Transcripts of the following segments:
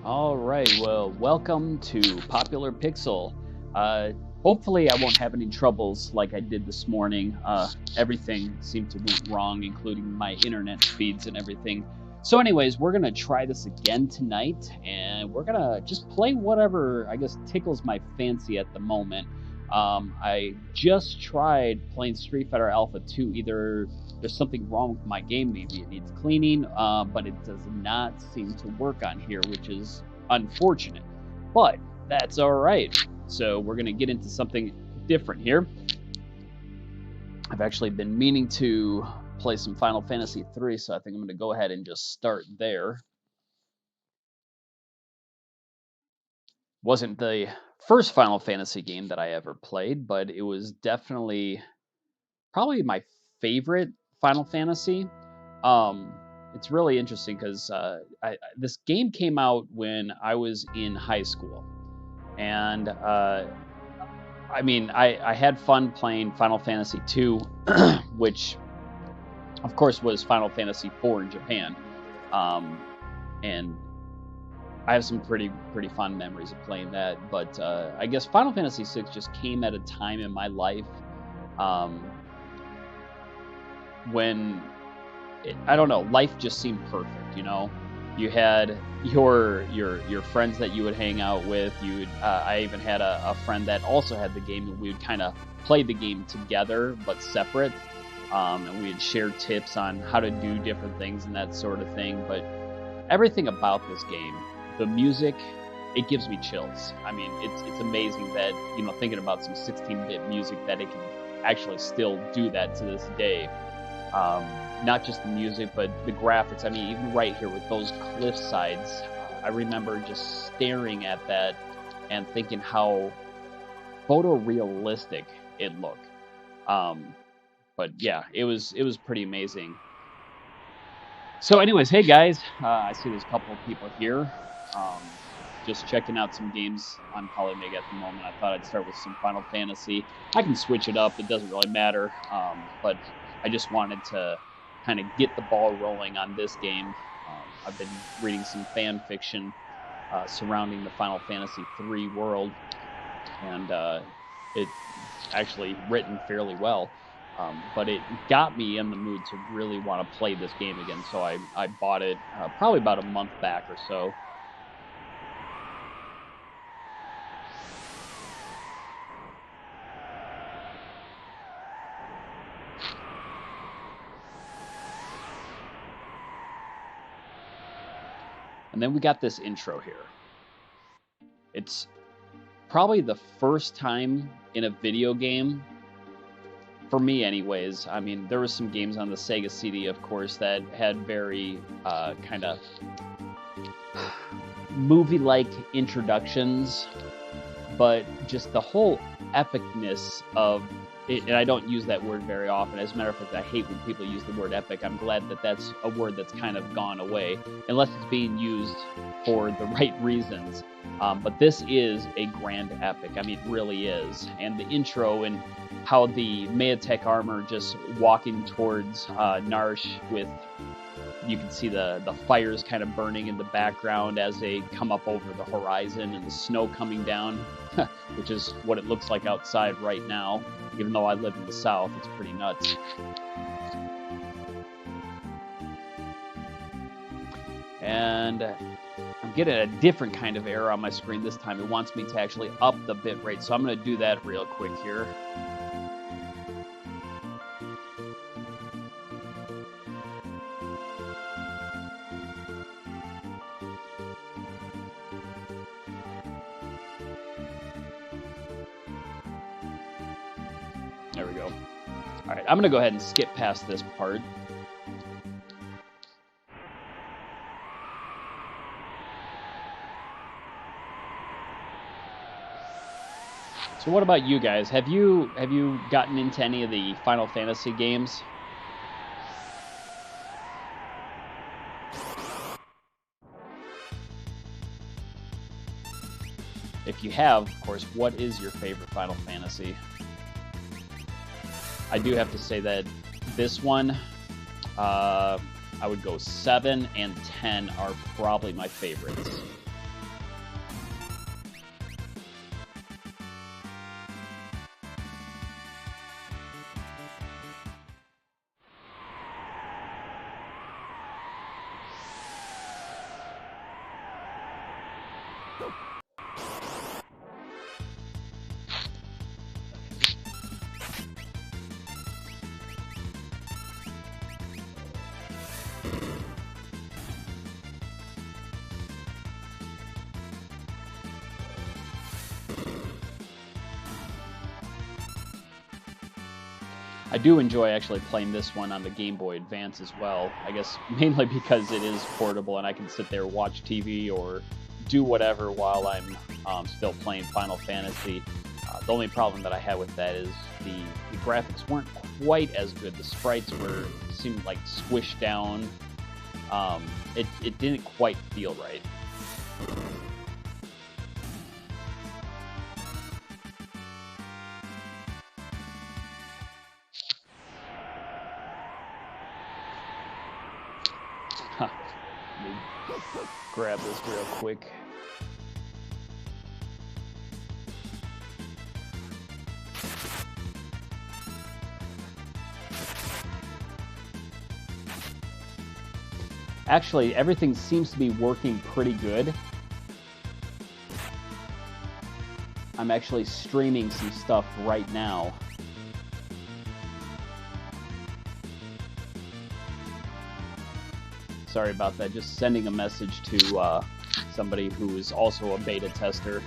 All right, well, welcome to Popular Pixel. Hopefully I won't have any troubles like I did this morning. Everything seemed to went wrong, including my internet speeds and everything. So anyways, we're going to try this again tonight, and we're going to just play whatever, I guess, tickles my fancy at the moment. I just tried playing Street Fighter Alpha 2. Either there's something wrong with my game, maybe it needs cleaning, but it does not seem to work on here, which is unfortunate. But that's all right. So we're going to get into something different here. I've actually been meaning to play some Final Fantasy 3, so I think I'm going to go ahead and just start there. Wasn't the first Final Fantasy game that I ever played, but it was definitely probably my favorite Final Fantasy. It's really interesting because this game came out when I was in high school, and I mean, I had fun playing Final Fantasy 2, which of course was Final Fantasy 4 in Japan, and I have some pretty fond memories of playing that. But I guess Final Fantasy 6 just came at a time in my life when I don't know, life just seemed perfect. You know, you had your friends that you would hang out with. I even had a friend that also had the game, and we would kind of play the game together but separate, and we'd share tips on how to do different things and that sort of thing. But everything about this game, the music, it gives me chills. I mean, it's amazing that, you know, thinking about some 16-bit music, that it can actually still do that to this day. Not just the music, but the graphics. I mean, even right here with those cliff sides, I remember just staring at that and thinking how photorealistic it looked. But yeah, it was pretty amazing. So anyways, hey guys, I see there's a couple of people here. Just checking out some games on Polymega at the moment. I thought I'd start with some Final Fantasy. I can switch it up, it doesn't really matter, but I just wanted to kind of get the ball rolling on this game. I've been reading some fan fiction surrounding the Final Fantasy 3 world, and it's actually written fairly well. But it got me in the mood to really want to play this game again, so I bought it probably about a month back or so. And then we got this intro here. It's probably the first time in a video game, for me anyways. I mean, there were some games on the Sega CD, of course, that had very kind of movie-like introductions, but just the whole epicness of it, and I don't use that word very often. As a matter of fact, I hate when people use the word epic. I'm glad that that's a word that's kind of gone away, unless it's being used for the right reasons. But this is a grand epic. I mean, it really is. And the intro and how the Mayatech armor just walking towards Narsh with, you can see the fires kind of burning in the background as they come up over the horizon, and the snow coming down, which is what it looks like outside right now. Even though I live in the south, it's pretty nuts. And I'm getting a different kind of error on my screen this time. It wants me to actually up the bitrate, so I'm going to do that real quick here. There we go. All right, I'm going to go ahead and skip past this part. So what about you guys? Have you gotten into any of the Final Fantasy games? If you have, of course, what is your favorite Final Fantasy? I do have to say that this one, I would go 7 and 10 are probably my favorites. I do enjoy actually playing this one on the Game Boy Advance as well. I guess mainly because it is portable and I can sit there, watch TV, or do whatever while I'm still playing Final Fantasy. The only problem that I had with that is the graphics weren't quite as good. The sprites seemed like squished down. It didn't quite feel right. Let me grab this real quick. Actually, everything seems to be working pretty good. I'm actually streaming some stuff right now. Sorry about that, just sending a message to somebody who is also a beta tester.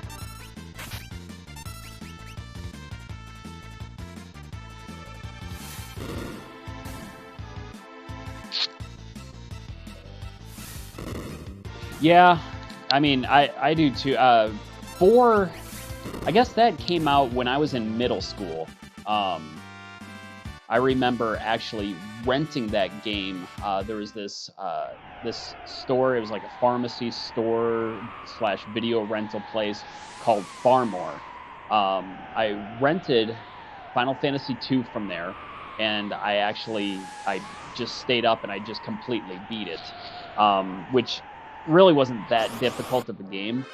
Yeah, I mean, I do too. 4, I guess that came out when I was in middle school. I remember actually renting that game. There was this store. It was like a pharmacy store / video rental place called Farmore. I rented Final Fantasy II from there, and I just stayed up and I just completely beat it, which really wasn't that difficult of a game.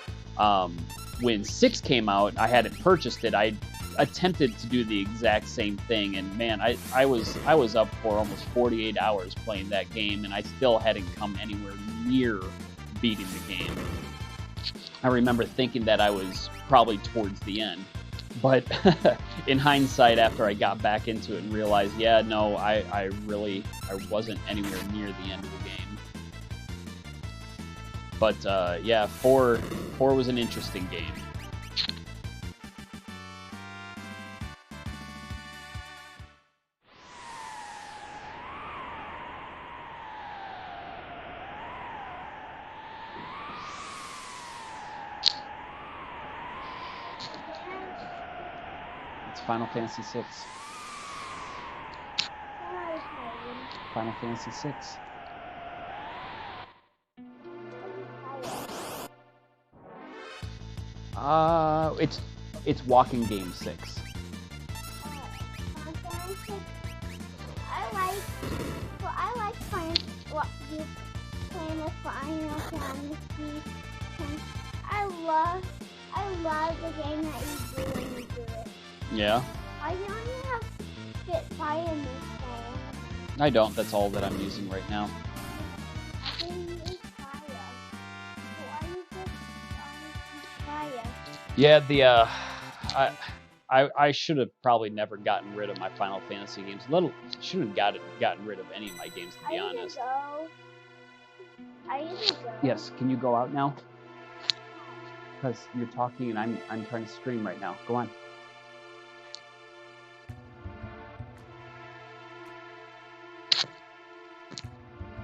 When 6 came out, I hadn't purchased it. I attempted to do the exact same thing, and man, I was up for almost 48 hours playing that game, and I still hadn't come anywhere near beating the game. I remember thinking that I was probably towards the end, but in hindsight, after I got back into it and realized, yeah, no, I wasn't anywhere near the end of the game. But yeah, 4 was an interesting game. Final Fantasy VI. Final Fantasy VI. It's Walking Game 6. I like playing with Final Fantasy. I love the game that you do when you do it. Yeah. I don't have Spitfire in this game. I don't. That's all that I'm using right now. I can use fire. Why is it fire? Yeah, I should have probably never gotten rid of my Final Fantasy games. Shouldn't have gotten rid of any of my games, to be honest. I need to go. Yes. Can you go out now? Because you're talking and I'm trying to stream right now. Go on.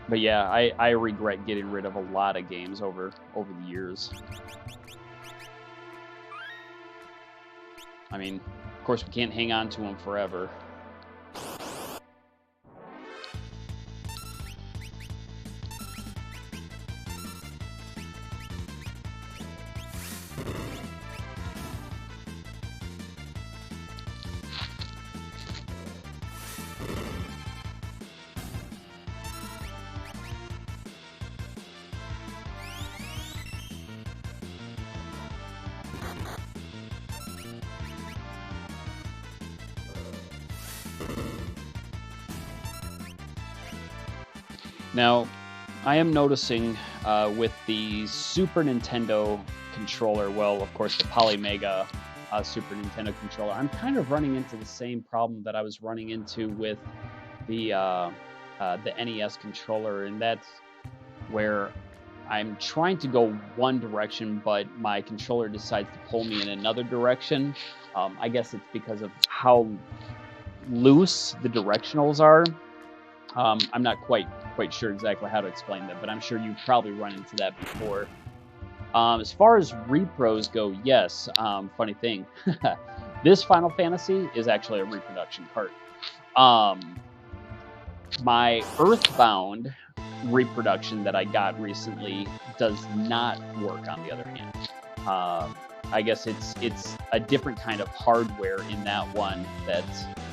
But yeah, I regret getting rid of a lot of games over the years. I mean, of course, we can't hang on to them forever. Now, I am noticing with the Super Nintendo controller, well, of course, the Polymega Super Nintendo controller, I'm kind of running into the same problem that I was running into with the NES controller, and that's where I'm trying to go one direction, but my controller decides to pull me in another direction. I guess it's because of how loose the directionals are. I'm not quite sure exactly how to explain that, but I'm sure you've probably run into that before. As far as repros go, yes. Funny thing, this Final Fantasy is actually a reproduction cart. My Earthbound reproduction that I got recently does not work, on the other hand. I guess it's a different kind of hardware in that one, that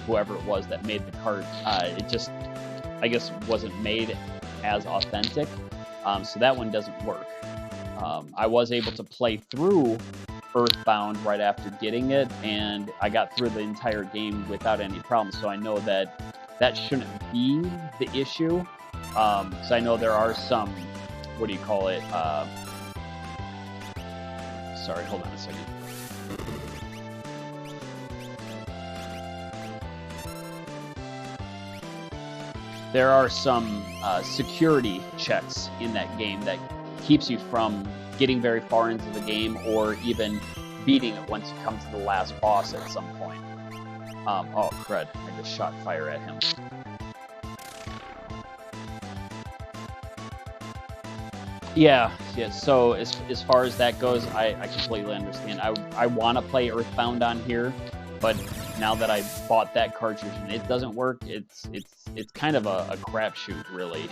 whoever it was that made the cart, it just, I guess, wasn't made as authentic. So that one doesn't work. I was able to play through Earthbound right after getting it, and I got through the entire game without any problems, so I know that that shouldn't be the issue. Because I know there are some, what do you call it? Sorry, hold on a second. There are some security checks in that game that keeps you from getting very far into the game, or even beating it once you come to the last boss at some point. Oh, crud. I just shot fire at him. Yeah, so as far as that goes, I completely understand. I want to play Earthbound on here, but now that I bought that cartridge and it doesn't work, it's kind of a crapshoot, really.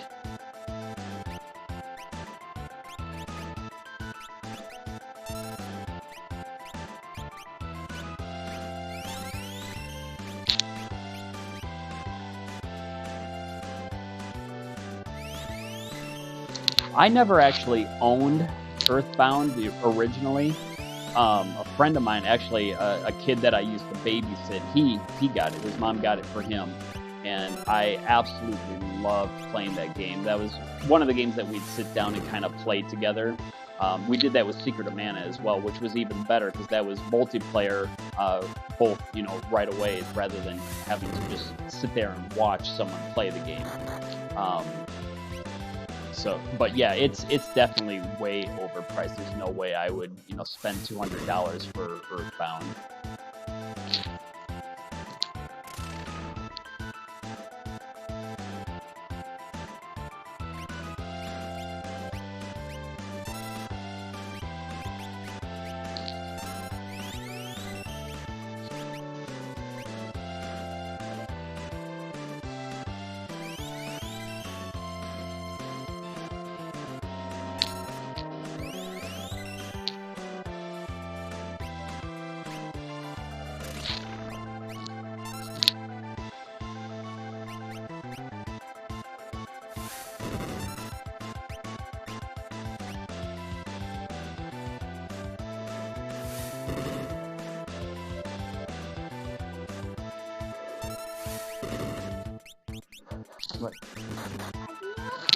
I never actually owned Earthbound originally. A friend of mine, actually, a kid that I used to babysit, he got it. His mom got it for him, and I absolutely loved playing that game. That was one of the games that we'd sit down and kind of play together. We did that with Secret of Mana as well, which was even better because that was multiplayer, both, right away, rather than having to just sit there and watch someone play the game. But yeah, it's definitely way overpriced. There's no way I would, spend $200 for Earthbound. What?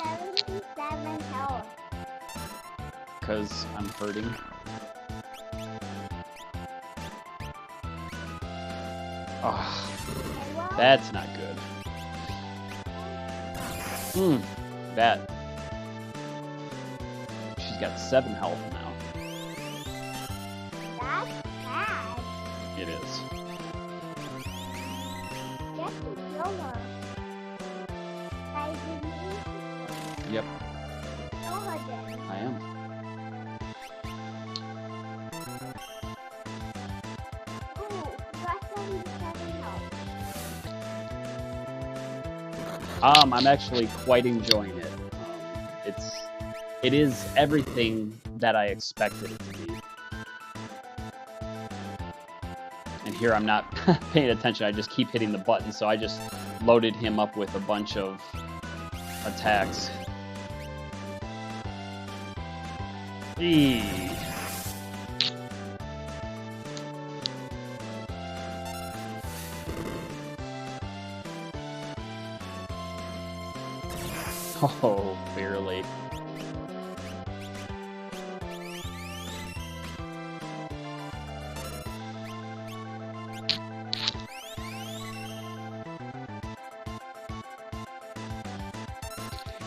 I do have 77 health. Because I'm hurting. Oh, that's not good. That. She's got 7 health now. That's bad. It is. Just to kill her. Yep. Kill her then. I am. Ooh, got 77 health. I'm actually quite enjoying it. It is everything that I expected it to be. And here I'm not paying attention, I just keep hitting the button, so I just loaded him up with a bunch of attacks. Eee. Oh, barely.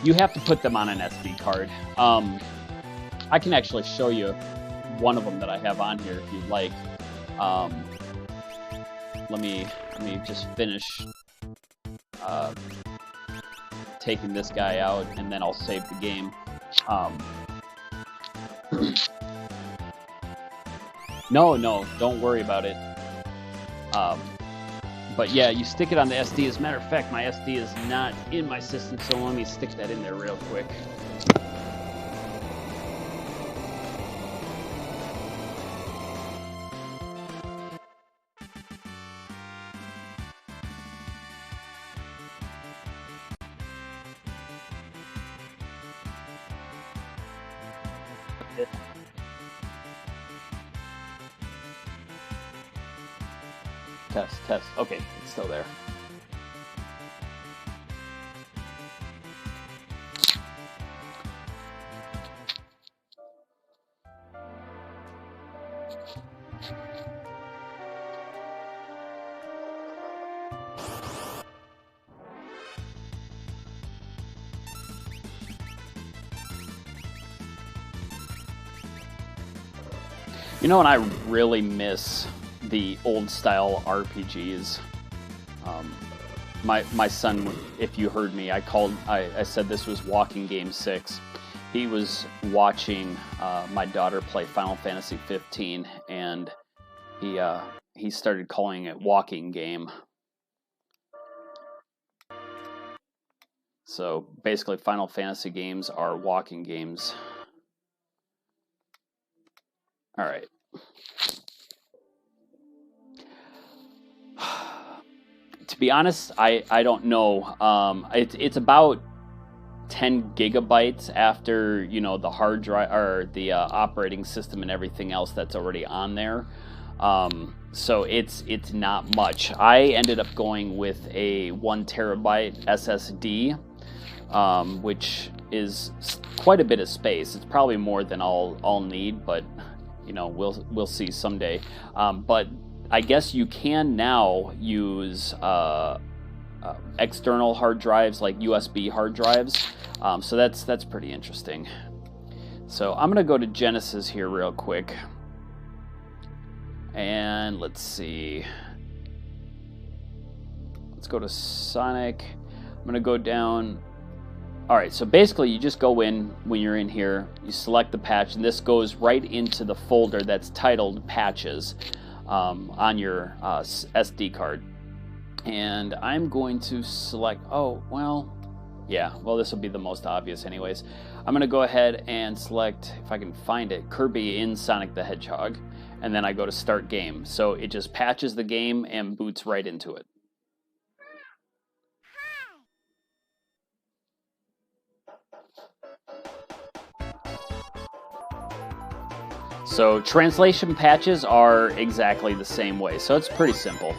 you have to put them on an SD card. I can actually show you one of them that I have on here if you'd like. Let me just finish taking this guy out, and then I'll save the game. No, don't worry about it. But yeah, you stick it on the SD. As a matter of fact, my SD is not in my system, so let me stick that in there real quick. Test. Okay, it's still there. You know what I really miss? The old style RPGs. My son, if you heard me, I said this was Walking Game 6. He was watching my daughter play Final Fantasy 15, and he started calling it Walking Game. So basically, Final Fantasy games are walking games. All right. To be honest, I don't know. It's about 10 gigabytes after, you know, the hard drive or the operating system and everything else that's already on there. So it's not much. I ended up going with a 1 terabyte SSD, which is quite a bit of space. It's probably more than I'll need, but you know, we'll see someday. But I guess you can now use external hard drives, like USB hard drives. So that's pretty interesting. So I'm gonna go to Genesis here real quick, and let's see. Let's go to Sonic. I'm gonna go down. All right, so basically you just go in when you're in here, you select the patch, and this goes right into the folder that's titled Patches. On your SD card, and I'm going to select, this will be the most obvious anyways. I'm going to go ahead and select, if I can find it, Kirby in Sonic the Hedgehog, and then I go to Start Game. So it just patches the game and boots right into it. So translation patches are exactly the same way, so it's pretty simple.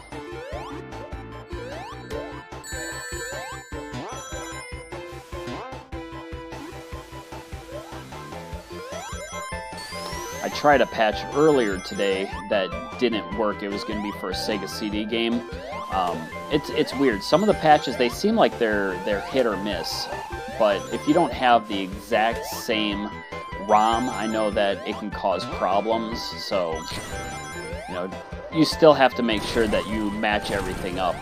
I tried a patch earlier today that didn't work. It was going to be for a Sega CD game. It's weird. Some of the patches, they seem like they're hit or miss, but if you don't have the exact same ROM, I know that it can cause problems, so you know, you still have to make sure that you match everything up.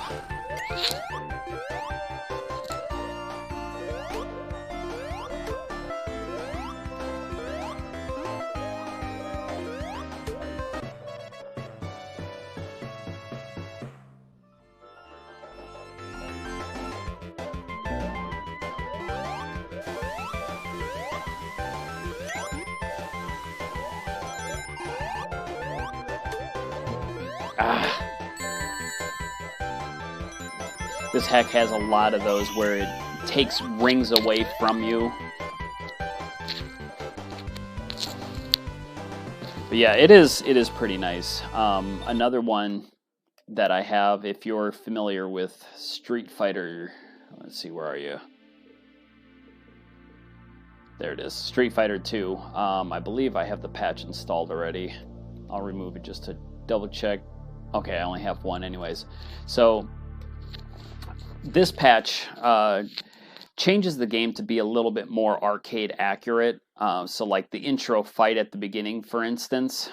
This hack has a lot of those where it takes rings away from you. But yeah, it is pretty nice. Another one that I have, if you're familiar with Street Fighter, let's see, where are you? There it is, Street Fighter 2. I believe I have the patch installed already. I'll remove it just to double check. Okay, I only have one anyways. So this patch changes the game to be a little bit more arcade accurate. So like the intro fight at the beginning, for instance,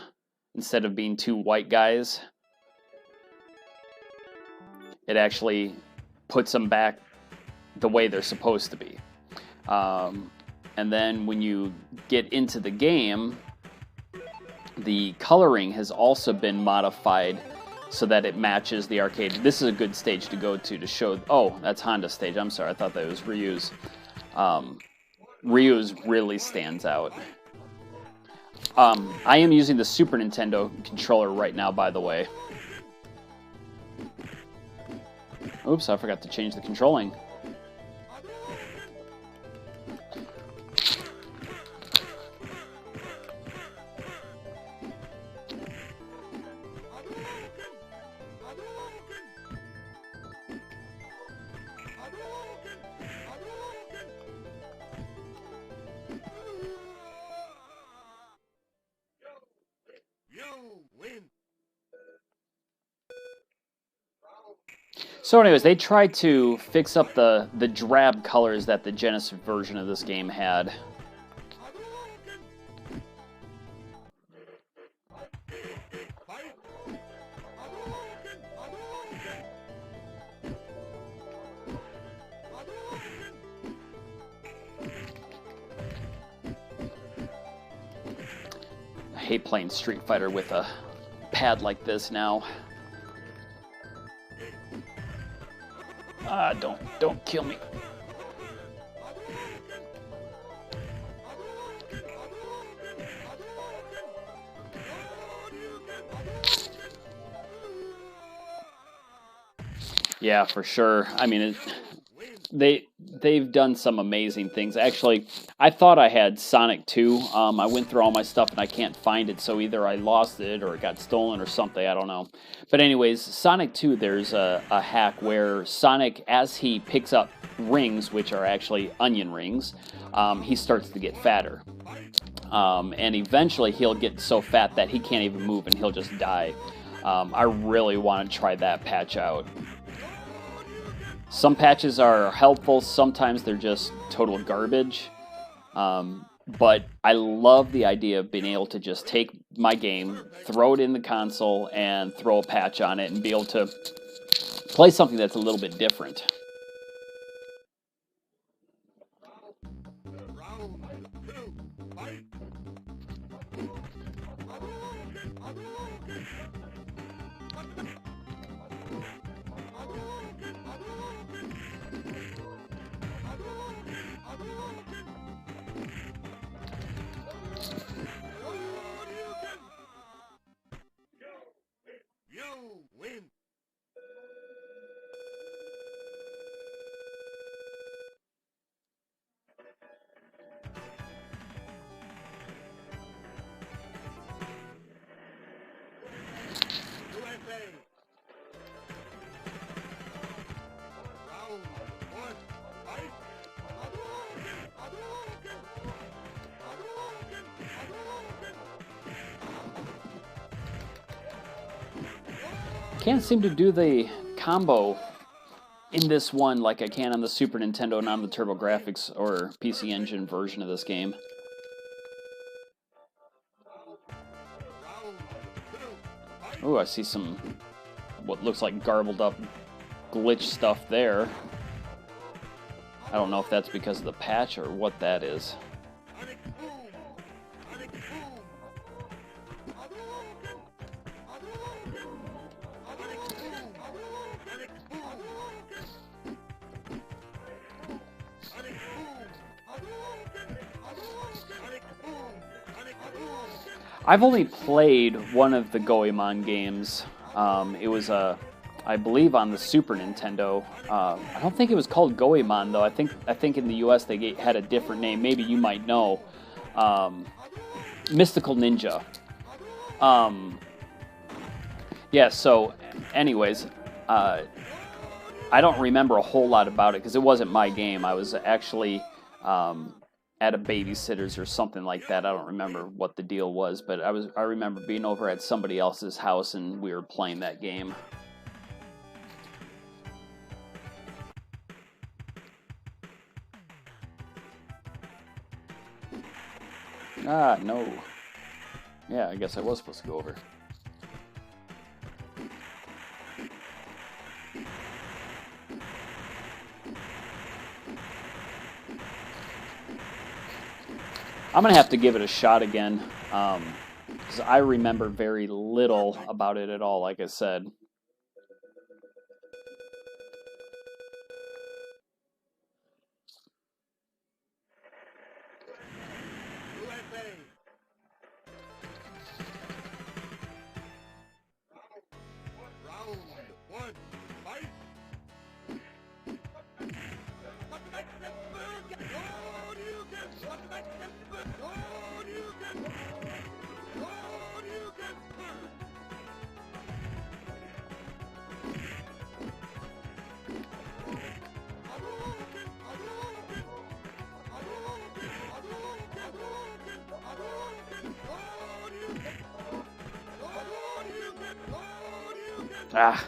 instead of being two white guys, it actually puts them back the way they're supposed to be. And then when you get into the game, the coloring has also been modified so that it matches the arcade. This is a good stage to go to show... Oh, that's Honda's stage. I'm sorry, I thought that was Ryu's. Ryu's really stands out. I am using the Super Nintendo controller right now, by the way. Oops, I forgot to change the controlling. So anyways, they tried to fix up the drab colors that the Genesis version of this game had. I hate playing Street Fighter with a pad like this now. Ah, don't kill me. Yeah, for sure. I mean, they've done some amazing things. Actually, I thought I had Sonic 2. I went through all my stuff and I can't find it, so either I lost it or it got stolen or something, I don't know. But anyways, Sonic 2, there's a hack where Sonic, as he picks up rings, which are actually onion rings, he starts to get fatter. And eventually he'll get so fat that he can't even move and he'll just die. I really want to try that patch out. Some patches are helpful, sometimes they're just total garbage. But I love the idea of being able to just take my game, throw it in the console, and throw a patch on it and be able to play something that's a little bit different. Can't seem to do the combo in this one like I can on the Super Nintendo and on the TurboGrafx or PC Engine version of this game. Oh, I see some what looks like garbled up glitch stuff there. I don't know if that's because of the patch or what that is. I've only played one of the Goemon games. It was I believe on the Super Nintendo. I don't think it was called Goemon though. I think in the U.S. they had a different name. Maybe you might know. Mystical Ninja. Yeah. So, anyways, I don't remember a whole lot about it because it wasn't my game. I was actually at a babysitter's or something like that. I don't remember what the deal was, but I remember being over at somebody else's house and we were playing that game. Ah, no. Yeah, I guess I was supposed to go over. I'm going to have to give it a shot again, because I remember very little about it at all, like I said. Ah,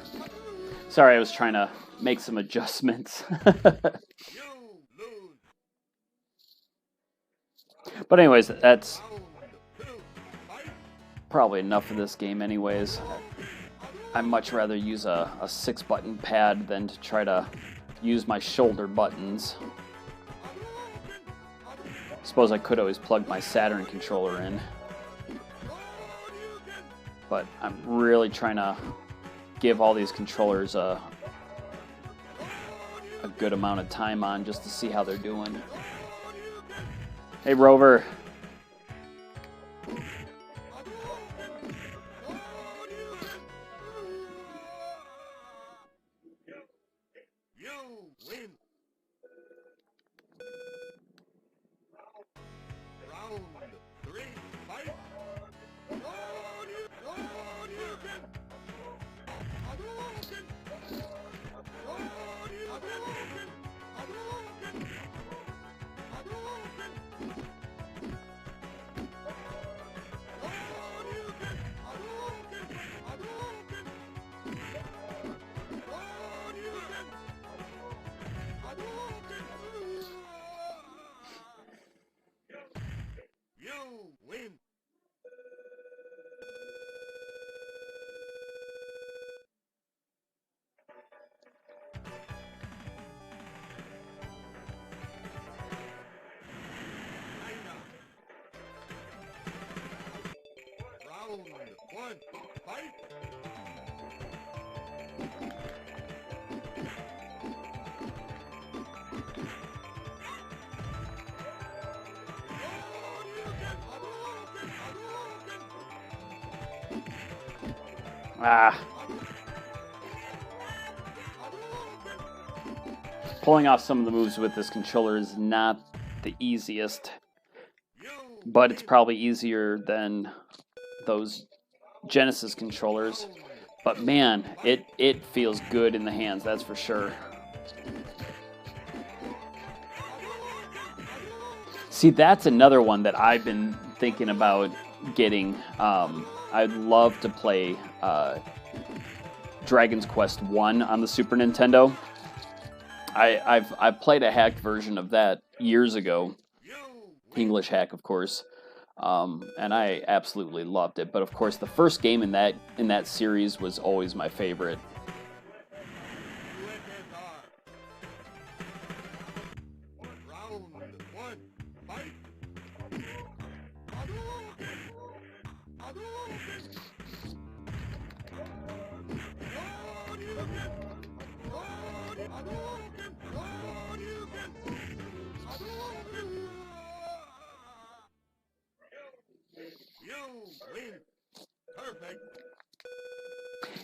sorry, I was trying to make some adjustments. But anyways, that's probably enough of this game anyways. I'd much rather use a 6-button pad than to try to use my shoulder buttons. Suppose I could always plug my Saturn controller in. But I'm really trying to give all these controllers a good amount of time on just to see how they're doing. Hey, Rover. Ah. Pulling off some of the moves with this controller is not the easiest, but it's probably easier than those Genesis controllers. But man, it feels good in the hands, that's for sure. See, that's another one that I've been thinking about getting. I'd love to play Dragon's Quest 1 on the Super Nintendo. I've played a hacked version of that years ago, English hack, of course, and I absolutely loved it. But of course, the first game in that series was always my favorite.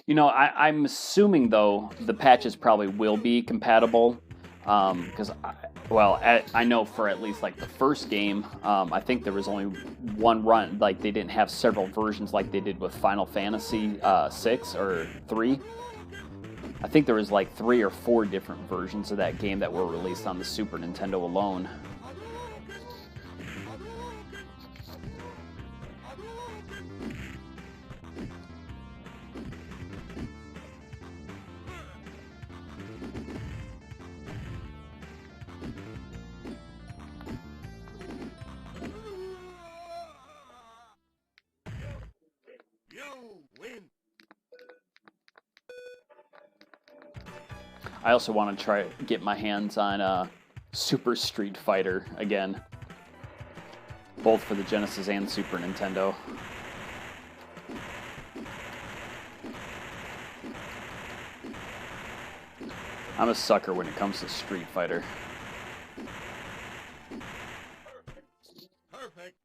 You know, I'm assuming, though, the patches probably will be compatible, because, I know for at least, like, the first game, I think there was only one run. Like, they didn't have several versions like they did with Final Fantasy 6 or 3. I think there was, like, 3 or 4 different versions of that game that were released on the Super Nintendo alone. I also want to try get my hands on Super Street Fighter again, both for the Genesis and Super Nintendo. I'm a sucker when it comes to Street Fighter. Perfect.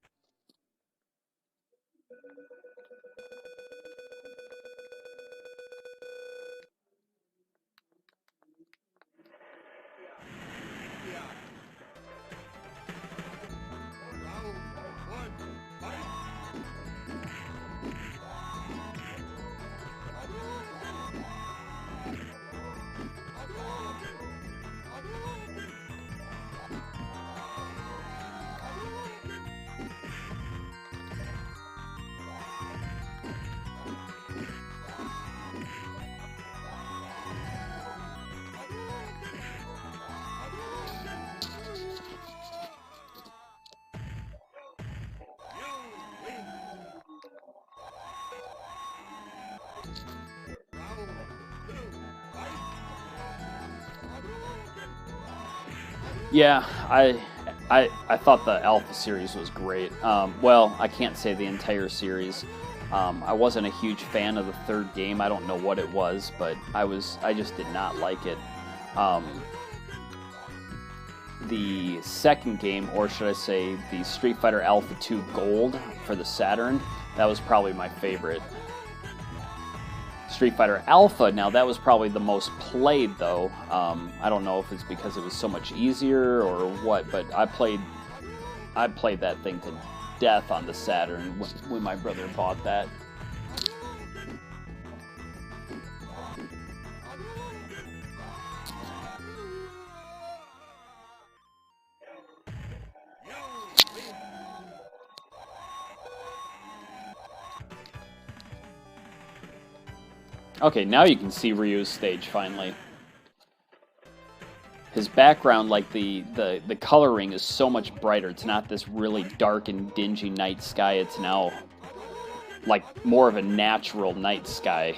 Yeah, I thought the Alpha series was great. Well, I can't say the entire series. I wasn't a huge fan of the third game. I don't know what it was, but I just did not like it. The second game, or should I say the Street Fighter Alpha 2 Gold for the Saturn, that was probably my favorite. Street Fighter Alpha, now that was probably the most played though. I don't know if it's because it was so much easier or what, but I played that thing to death on the Saturn when my brother bought that. Okay, now you can see Ryu's stage finally. His background, like the coloring is so much brighter. It's not this really dark and dingy night sky. It's now like more of a natural night sky.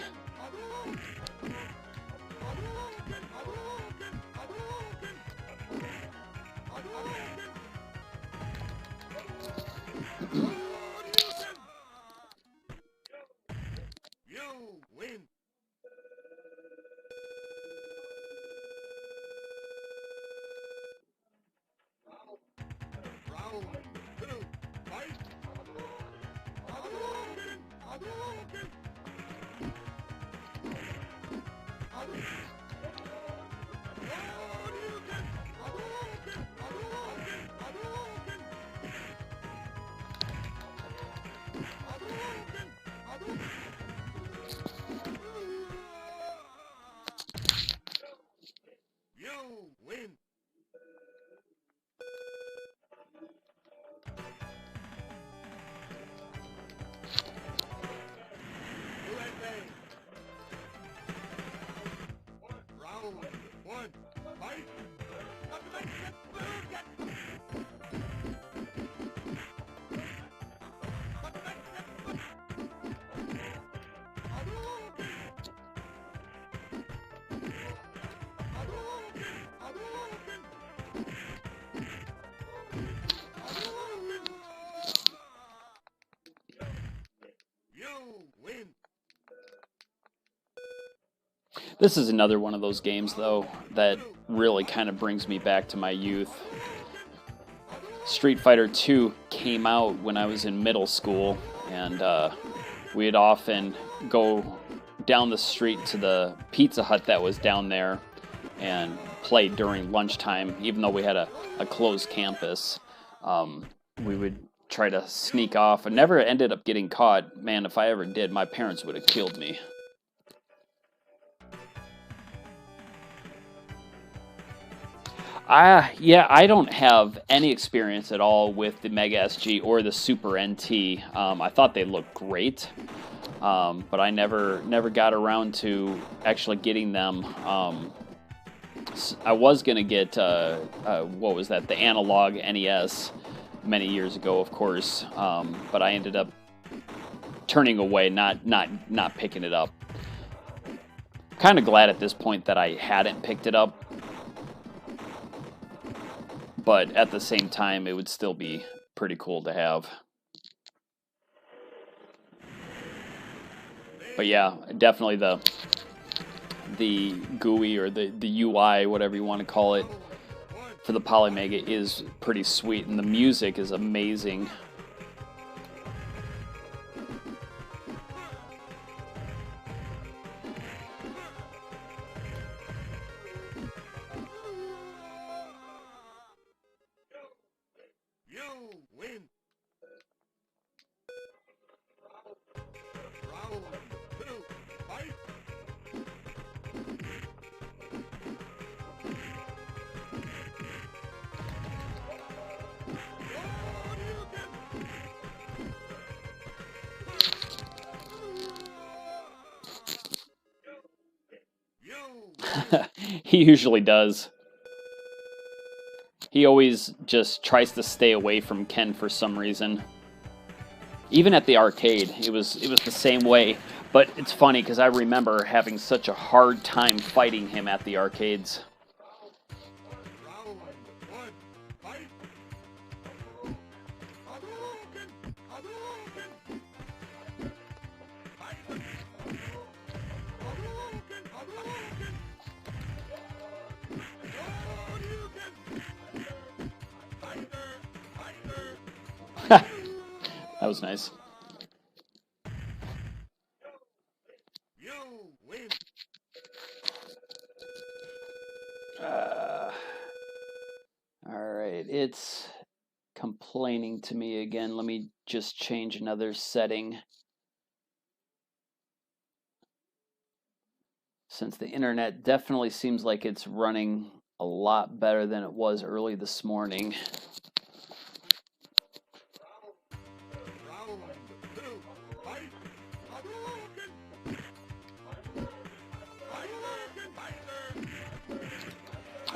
This is another one of those games, though, that really kind of brings me back to my youth. Street Fighter 2 came out when I was in middle school, and we'd often go down the street to the Pizza Hut that was down there and play during lunchtime, even though we had a closed campus. We would try to sneak off. I never ended up getting caught. Man, if I ever did, my parents would have killed me. Yeah, I don't have any experience at all with the Mega SG or the Super NT. I thought they looked great, but I never got around to actually getting them. I was gonna get what was that? The analog NES many years ago, of course, but I ended up turning away, not picking it up. Kind of glad at this point that I hadn't picked it up. But at the same time, it would still be pretty cool to have. But yeah, definitely the GUI or the UI, whatever you want to call it, for the Polymega is pretty sweet, and the music is amazing. He usually does. He always just tries to stay away from Ken for some reason. Even at the arcade, it was the same way. But it's funny because I remember having such a hard time fighting him at the arcades. That was nice. Alright, it's complaining to me again. Let me just change another setting. Since the internet definitely seems like it's running a lot better than it was early this morning.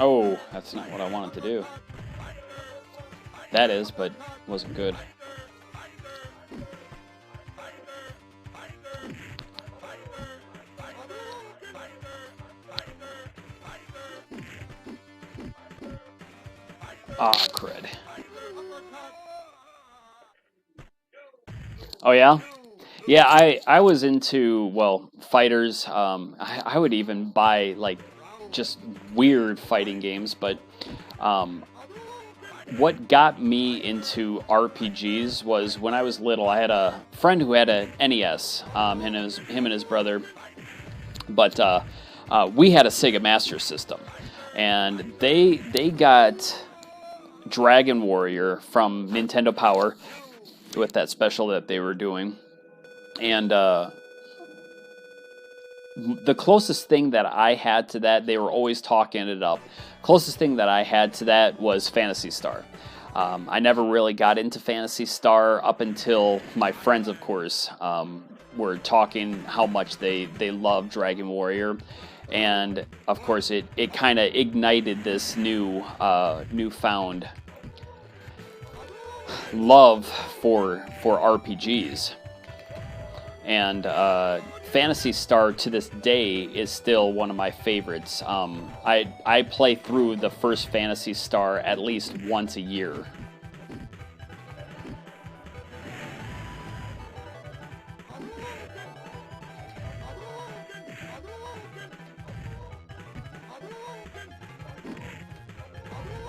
Oh, that's not what I wanted to do. That is, but wasn't good. Ah, crud. Oh, yeah? Yeah, I was into, well, fighters. I would even buy, like, just weird fighting games, but what got me into RPGs was when I was little, I had a friend who had an NES, him and his brother, but we had a Sega Master System, and they got Dragon Warrior from Nintendo Power with that special that they were doing, and the closest thing that I had to that, they were always talking it up. Closest thing that I had to that was Phantasy Star. I never really got into Phantasy Star up until my friends, of course, were talking how much they love Dragon Warrior. And, of course, it kind of ignited this newfound love for RPGs. And Phantasy Star to this day is still one of my favorites. I play through the first Phantasy Star at least once a year.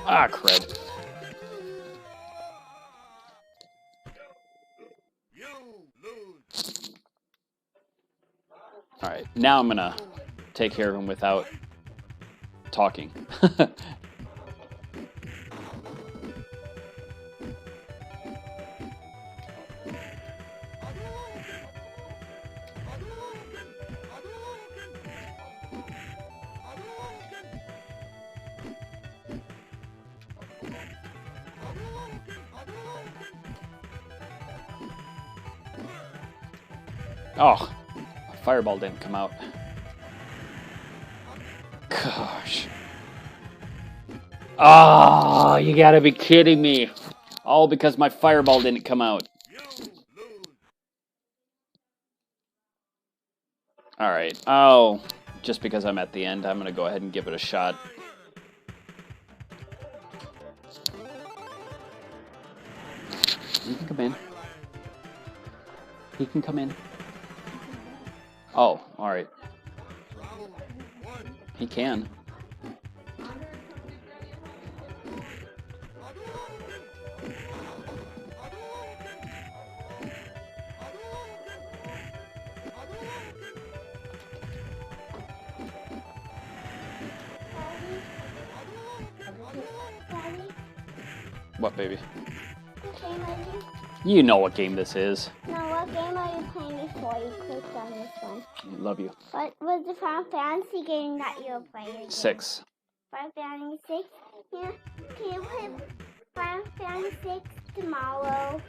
Ah, crud. Alright, now I'm gonna take care of him without talking. Oh, a fireball didn't come out. Gosh. Oh, you gotta be kidding me. All because my fireball didn't come out. Alright. Oh, just because I'm at the end, I'm going to go ahead and give it a shot. You can come in. He can come in. Oh, alright. He can. What, baby? You know what game this is. No, what game are you playing before you clicked on this one? Love you. What was the Final Fantasy game that you were playing? 6. Final Fantasy 6? Yeah. Can you play Final Fantasy 6 tomorrow?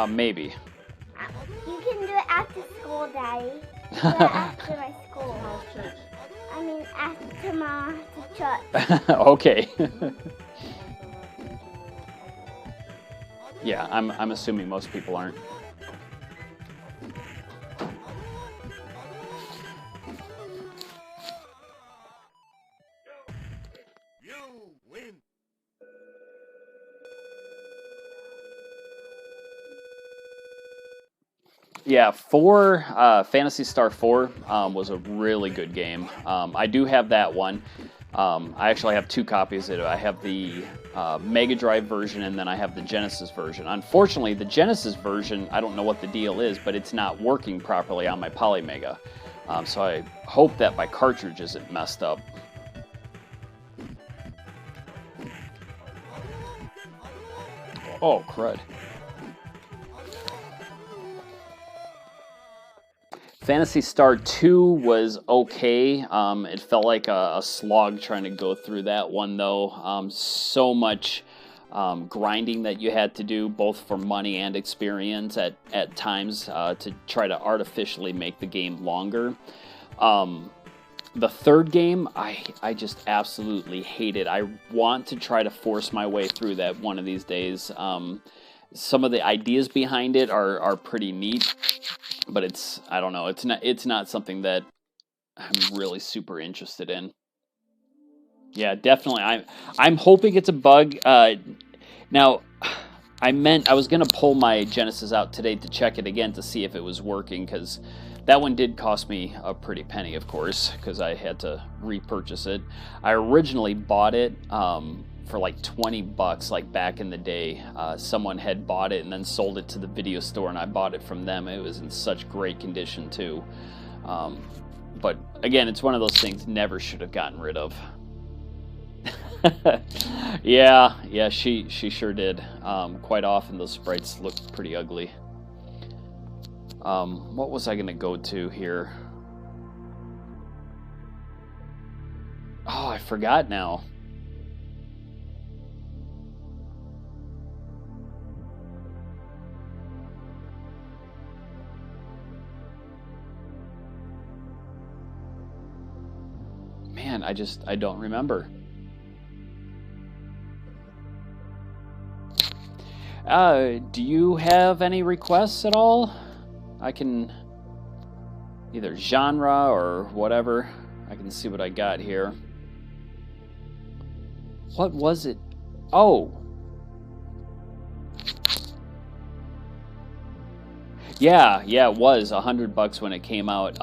Maybe. You can do it after school, Daddy. Do it after my school. I mean, after tomorrow after church. Okay. Yeah, I'm assuming most people aren't. You win. Yeah, Phantasy Star 4 was a really good game. I do have that one. I actually have 2 copies of it. I have the Mega Drive version, and then I have the Genesis version. Unfortunately, the Genesis version, I don't know what the deal is, but it's not working properly on my Polymega. So I hope that my cartridge isn't messed up. Oh, crud. Phantasy Star 2 was okay. It felt like a slog trying to go through that one, though. So much grinding that you had to do, both for money and experience at times, to try to artificially make the game longer. The third game, I just absolutely hate it. I want to try to force my way through that one of these days. Some of the ideas behind it are pretty neat, but I don't know, it's not something that I'm really super interested in. Yeah, definitely. I'm hoping it's a bug. Now, I was gonna pull my Genesis out today to check it again to see if it was working, because that one did cost me a pretty penny, of course, because I had to repurchase it. I originally bought it for like $20, like back in the day. Someone had bought it and then sold it to the video store, and I bought it from them. It was in such great condition too. But again, it's one of those things never should have gotten rid of. Yeah, she sure did. Quite often those sprites look pretty ugly. What was I gonna go to here? Oh, I forgot now. Man, I don't remember. Do you have any requests at all? I can either genre or whatever. I can see what I got here. What was it? Oh. Yeah, it was $100 when it came out.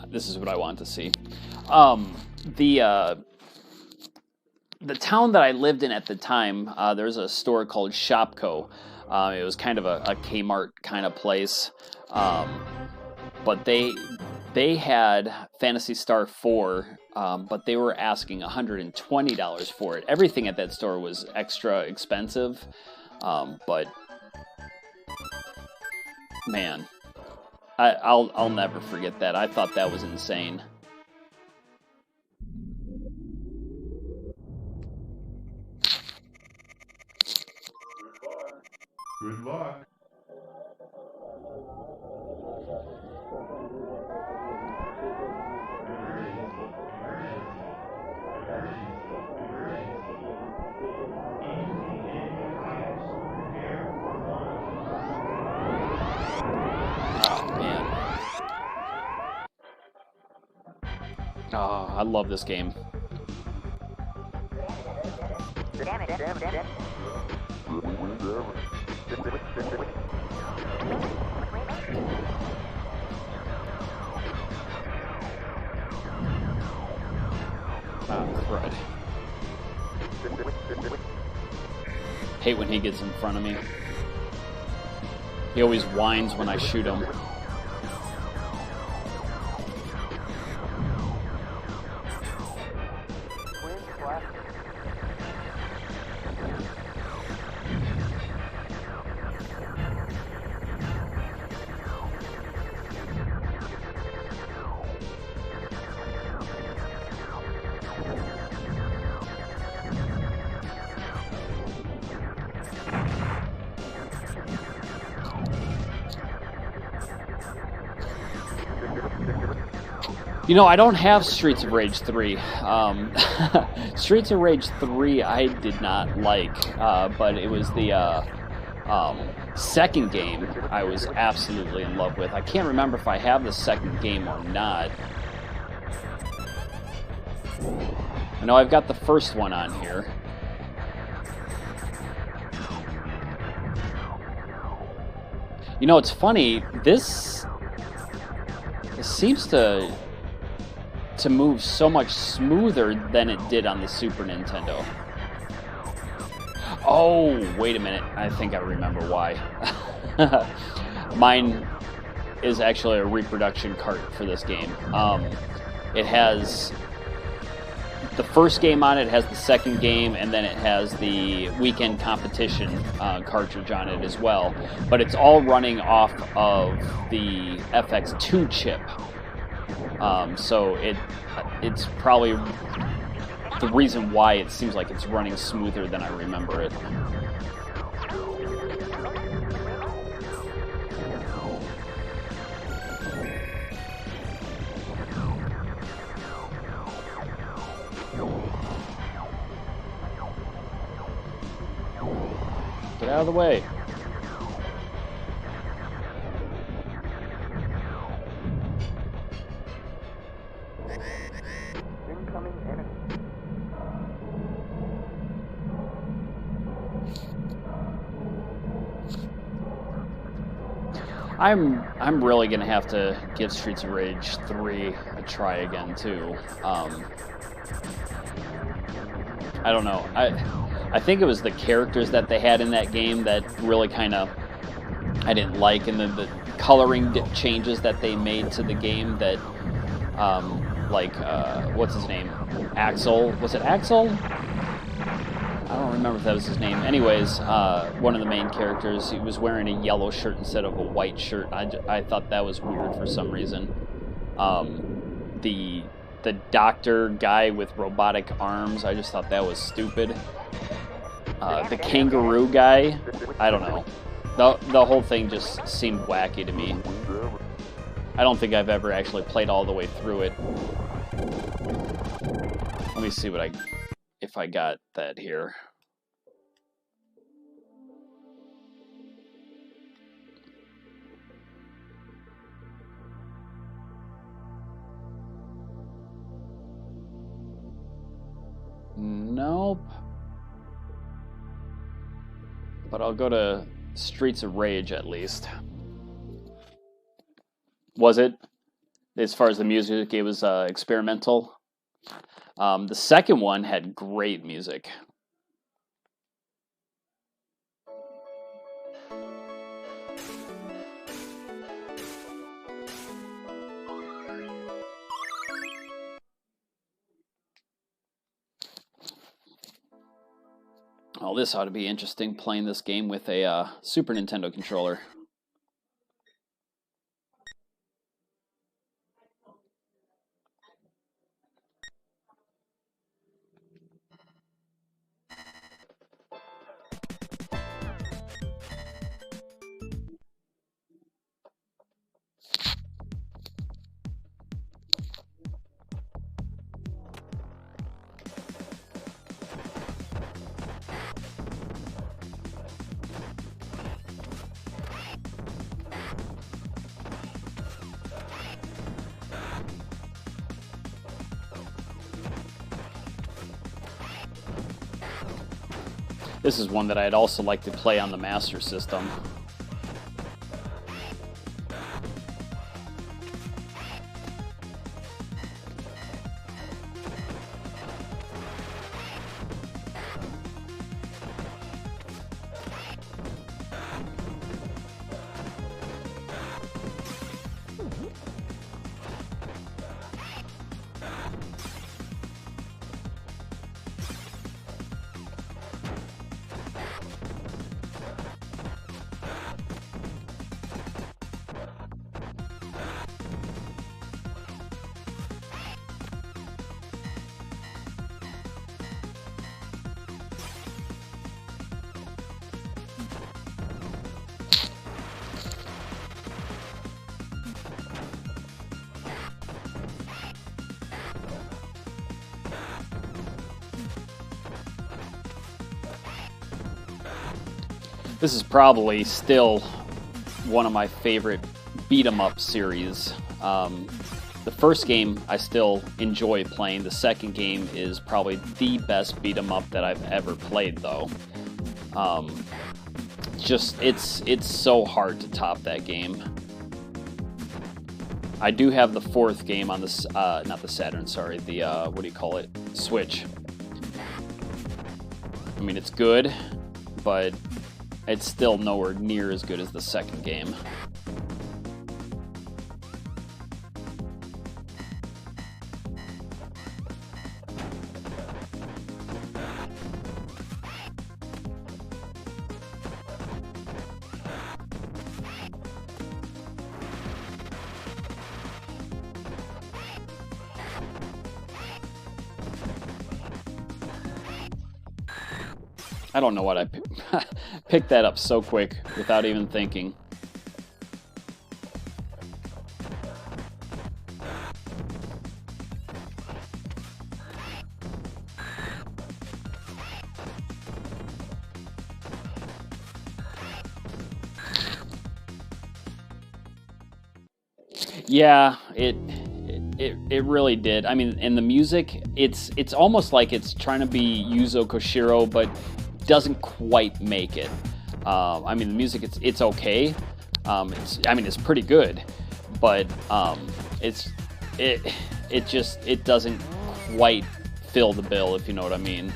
This is what I want to see. The town that I lived in at the time, there's a store called Shopko. It was kind of a Kmart kind of place, but they had Phantasy Star 4, but they were asking $120 for it. Everything at that store was extra expensive, but man, I'll never forget that. I thought that was insane. Good luck. Oh man. Oh, I love this game. Oh, crud. Hate when he gets in front of me. He always whines when I shoot him. You know, I don't have Streets of Rage 3. Streets of Rage 3 I did not like, but it was the second game I was absolutely in love with. I can't remember if I have the second game or not. I know I've got the first one on here. You know, it's funny, this seems to move so much smoother than it did on the Super Nintendo. Oh, wait a minute. I think I remember why. Mine is actually a reproduction cart for this game. It has the first game on it, has the second game, and then it has the weekend competition cartridge on it as well. But it's all running off of the FX2 chip. So it's probably the reason why it seems like it's running smoother than I remember it. Get out of the way. I'm really gonna have to give Streets of Rage 3 a try again too. I don't know. I think it was the characters that they had in that game that really kind of I didn't like, and then the coloring changes that they made to the game that, what's his name? Axel? Was it Axel? I don't remember if that was his name. Anyways, one of the main characters, he was wearing a yellow shirt instead of a white shirt. I thought that was weird for some reason. The doctor guy with robotic arms, I just thought that was stupid. The kangaroo guy, I don't know. The whole thing just seemed wacky to me. I don't think I've ever actually played all the way through it. Let me see if I got that here. Nope. But I'll go to Streets of Rage at least. Was it? As far as the music, it was experimental. The second one had great music. Oh, this ought to be interesting, playing this game with a Super Nintendo controller. This is one that I'd also like to play on the Master System. This is probably still one of my favorite beat-em-up series. The first game I still enjoy playing. The second game is probably the best beat-em-up that I've ever played, though. It's so hard to top that game. I do have the fourth game on this, not the Saturn, sorry, the what do you call it? Switch. I mean, it's good, but it's still nowhere near as good as the second game. I don't know what I picked that up so quick without even thinking. Yeah, it really did. I mean, and the music, it's almost like it's trying to be Yuzo Koshiro, but doesn't quite make it. I mean, the music, it's okay. It's pretty good, but it doesn't quite fill the bill, if you know what I mean.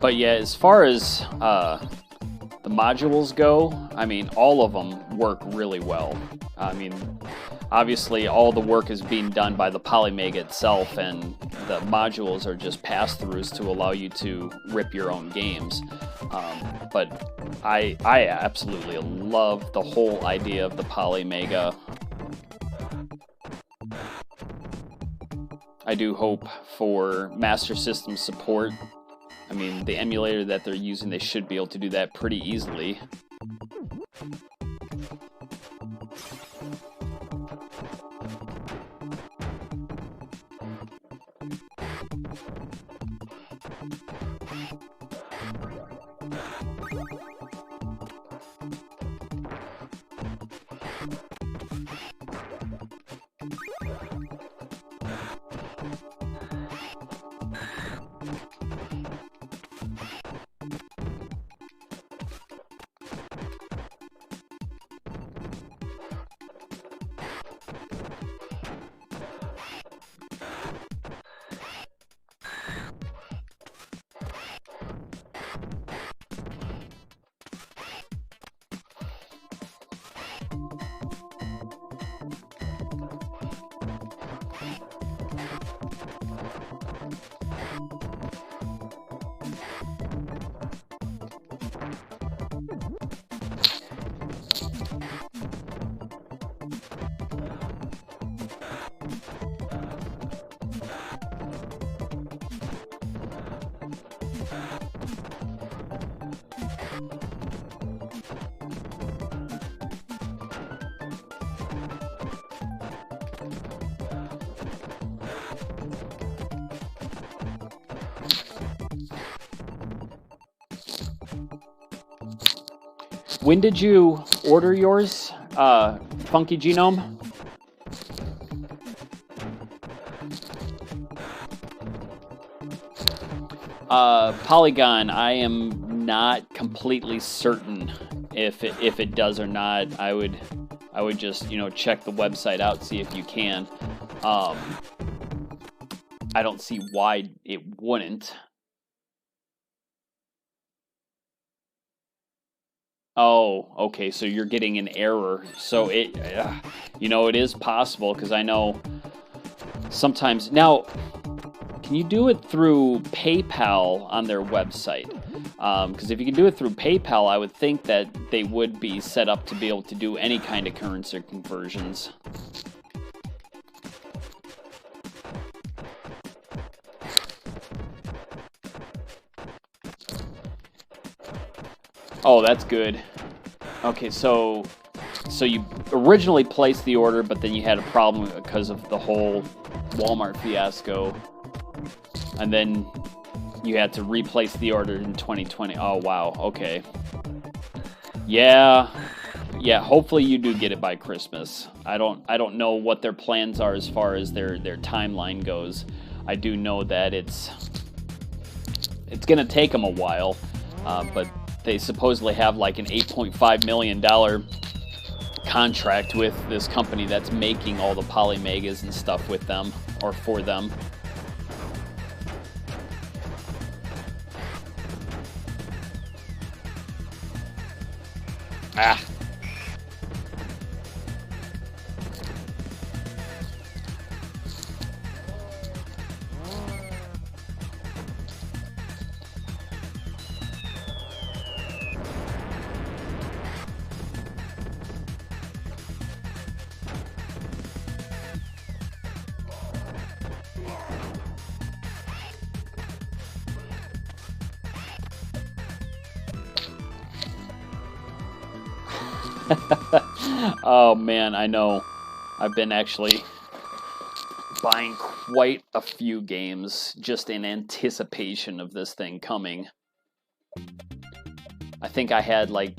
But yeah, as far as the modules go, I mean, all of them work really well. I mean, obviously all the work is being done by the Polymega itself, and the modules are just pass-throughs to allow you to rip your own games. But I absolutely love the whole idea of the Polymega. I do hope for Master System support. I mean, the emulator that they're using, they should be able to do that pretty easily. When did you order yours, Funky Genome? Polygon, I am not completely certain if it does or not. I would just, you know, check the website out, see if you can. I don't see why it wouldn't. Oh, okay, so you're getting an error. So it, you know, it is possible, because I know sometimes. Now, can you do it through PayPal on their website? Because if you can do it through PayPal, I would think that they would be set up to be able to do any kind of currency conversions. Oh, that's good. Okay, so you originally placed the order, but then you had a problem because of the whole Walmart fiasco, and then you had to replace the order in 2020. Oh, wow. Okay. Yeah. Hopefully you do get it by Christmas. I don't know what their plans are as far as their timeline goes. I do know that it's gonna take them a while, but they supposedly have like an $8.5 million contract with this company that's making all the Polymegas and stuff with them, or for them. Ah. Oh man, I know. I've been actually buying quite a few games just in anticipation of this thing coming. I think I had like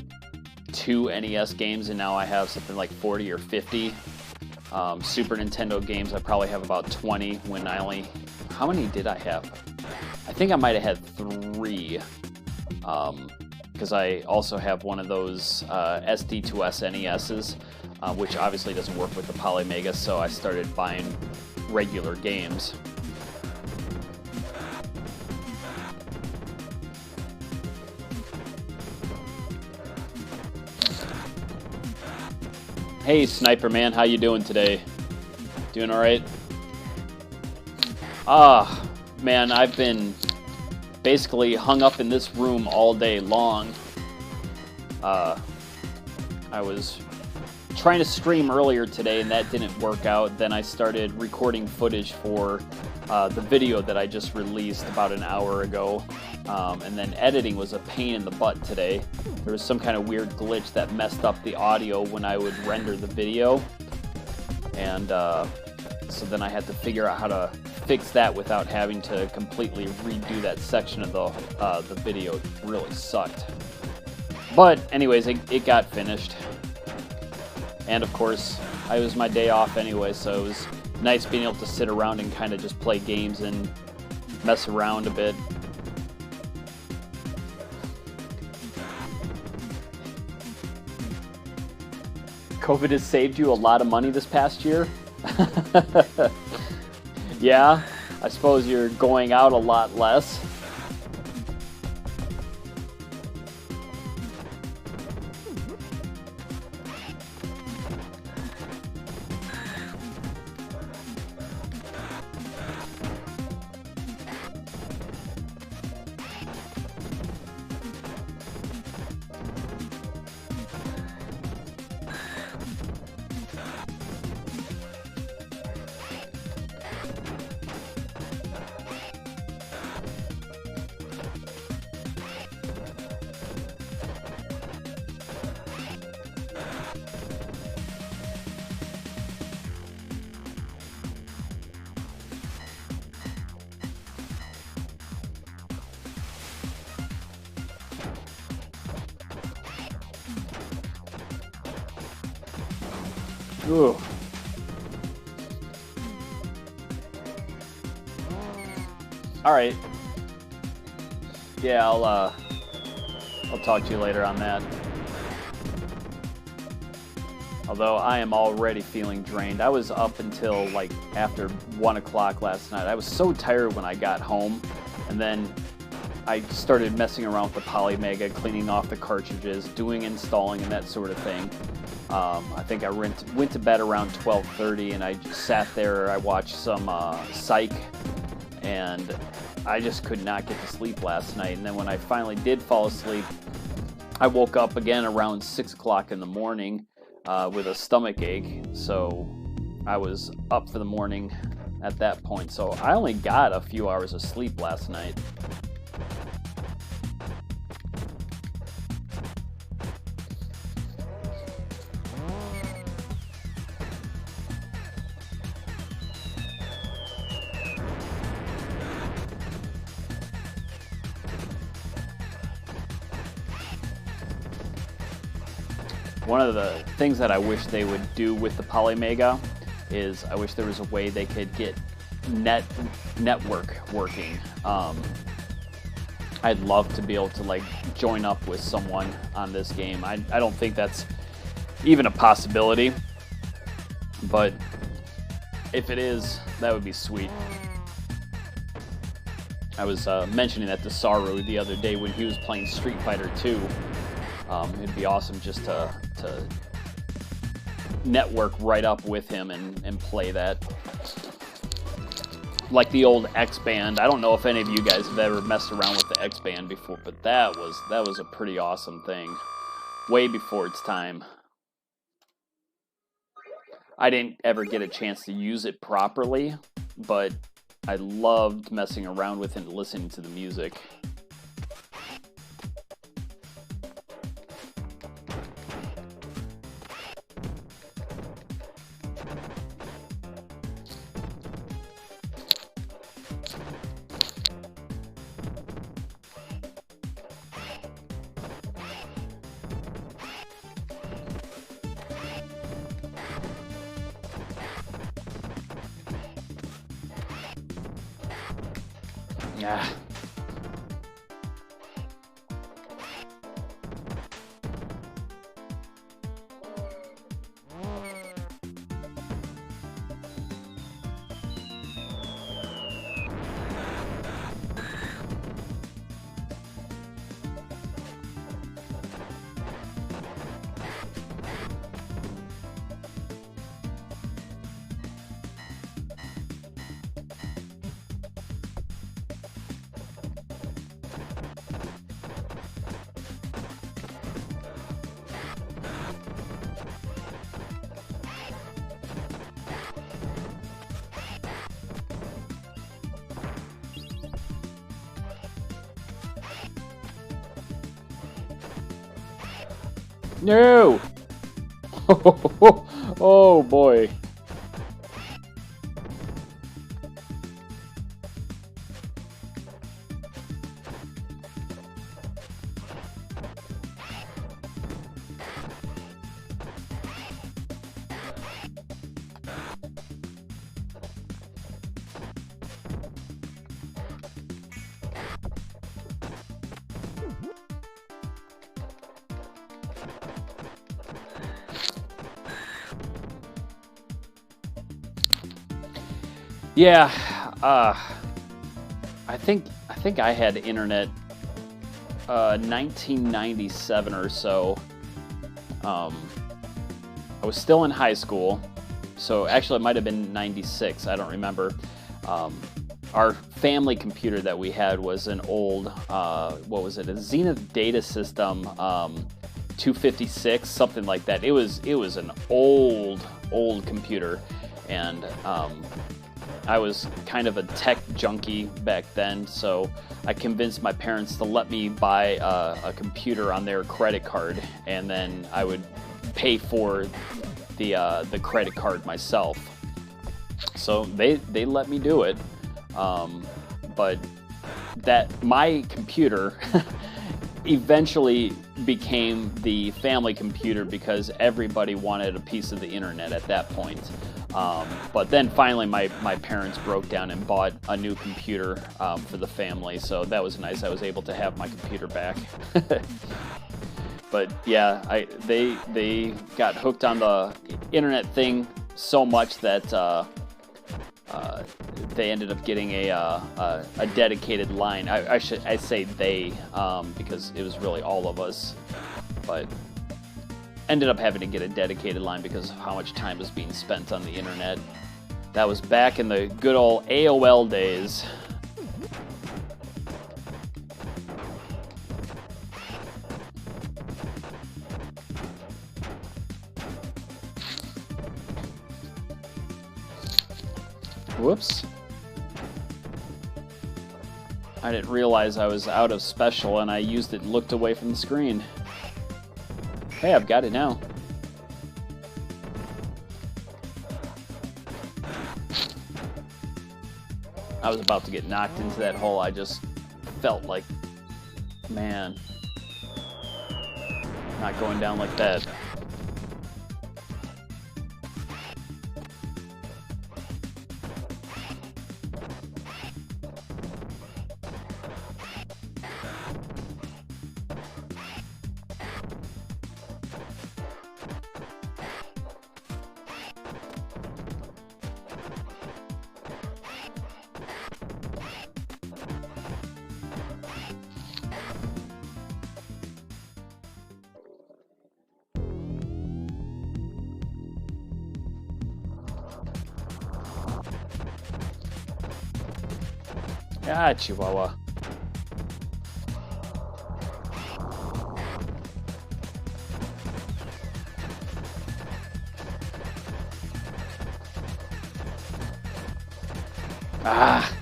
2 NES games, and now I have something like 40 or 50. Super Nintendo games, I probably have about 20 when I only... How many did I have? I think I might have had 3. Because I also have one of those SD2S NESs, which obviously doesn't work with the Polymega, so I started buying regular games. Hey Sniper Man, how you doing today? Doing alright? Ah, man, I've been basically hung up in this room all day long. I was trying to stream earlier today and that didn't work out. Then I started recording footage for the video that I just released about an hour ago. And then editing was a pain in the butt today. There was some kind of weird glitch that messed up the audio when I would render the video. And so then I had to figure out how to fix that without having to completely redo that section of the video. It really sucked. But anyways, it got finished. And of course, it was my day off anyway, so it was nice being able to sit around and kind of just play games and mess around a bit. COVID has saved you a lot of money this past year? Yeah, I suppose you're going out a lot less. Ooh. All right. Yeah, I'll talk to you later on that. Although I am already feeling drained. I was up until like after 1 o'clock last night. I was so tired when I got home, and then I started messing around with the Polymega, cleaning off the cartridges, doing installing and that sort of thing. I think I went to bed around 12:30, and I just sat there. I watched some Psych, and I just could not get to sleep last night. And then when I finally did fall asleep, I woke up again around 6 o'clock in the morning with a stomach ache. So I was up for the morning at that point. So I only got a few hours of sleep last night. One of the things that I wish they would do with the Polymega is I wish there was a way they could get network working. I'd love to be able to like join up with someone on this game. I don't think that's even a possibility, but if it is, that would be sweet. I was mentioning that to Saru the other day when he was playing Street Fighter 2. It'd be awesome just to network right up with him and play that. Like the old X-Band. I don't know if any of you guys have ever messed around with the X-Band before, but that was a pretty awesome thing. Way before its time. I didn't ever get a chance to use it properly, but I loved messing around with it and listening to the music. Yeah. No! Oh boy. Yeah, I think I had internet 1997 or so. I was still in high school, so actually it might have been 96, I don't remember. Our family computer that we had was an old, what was it, a Zenith Data System 256, something like that. It was an old computer, and I was kind of a tech junkie back then, so I convinced my parents to let me buy a computer on their credit card, and then I would pay for the credit card myself. So they let me do it, but that my computer eventually became the family computer because everybody wanted a piece of the internet at that point. But then finally my parents broke down and bought a new computer for the family, so that was nice. I was able to have my computer back. But yeah, they got hooked on the internet thing so much that they ended up getting a dedicated line. I say they because it was really all of us, but ended up having to get a dedicated line because of how much time was being spent on the internet. That was back in the good old AOL days. Whoops. I didn't realize I was out of special and I used it and looked away from the screen. Hey, I've got it now. I was about to get knocked into that hole. I just felt like, man, not going down like that. Ah, Chihuahua. Ah!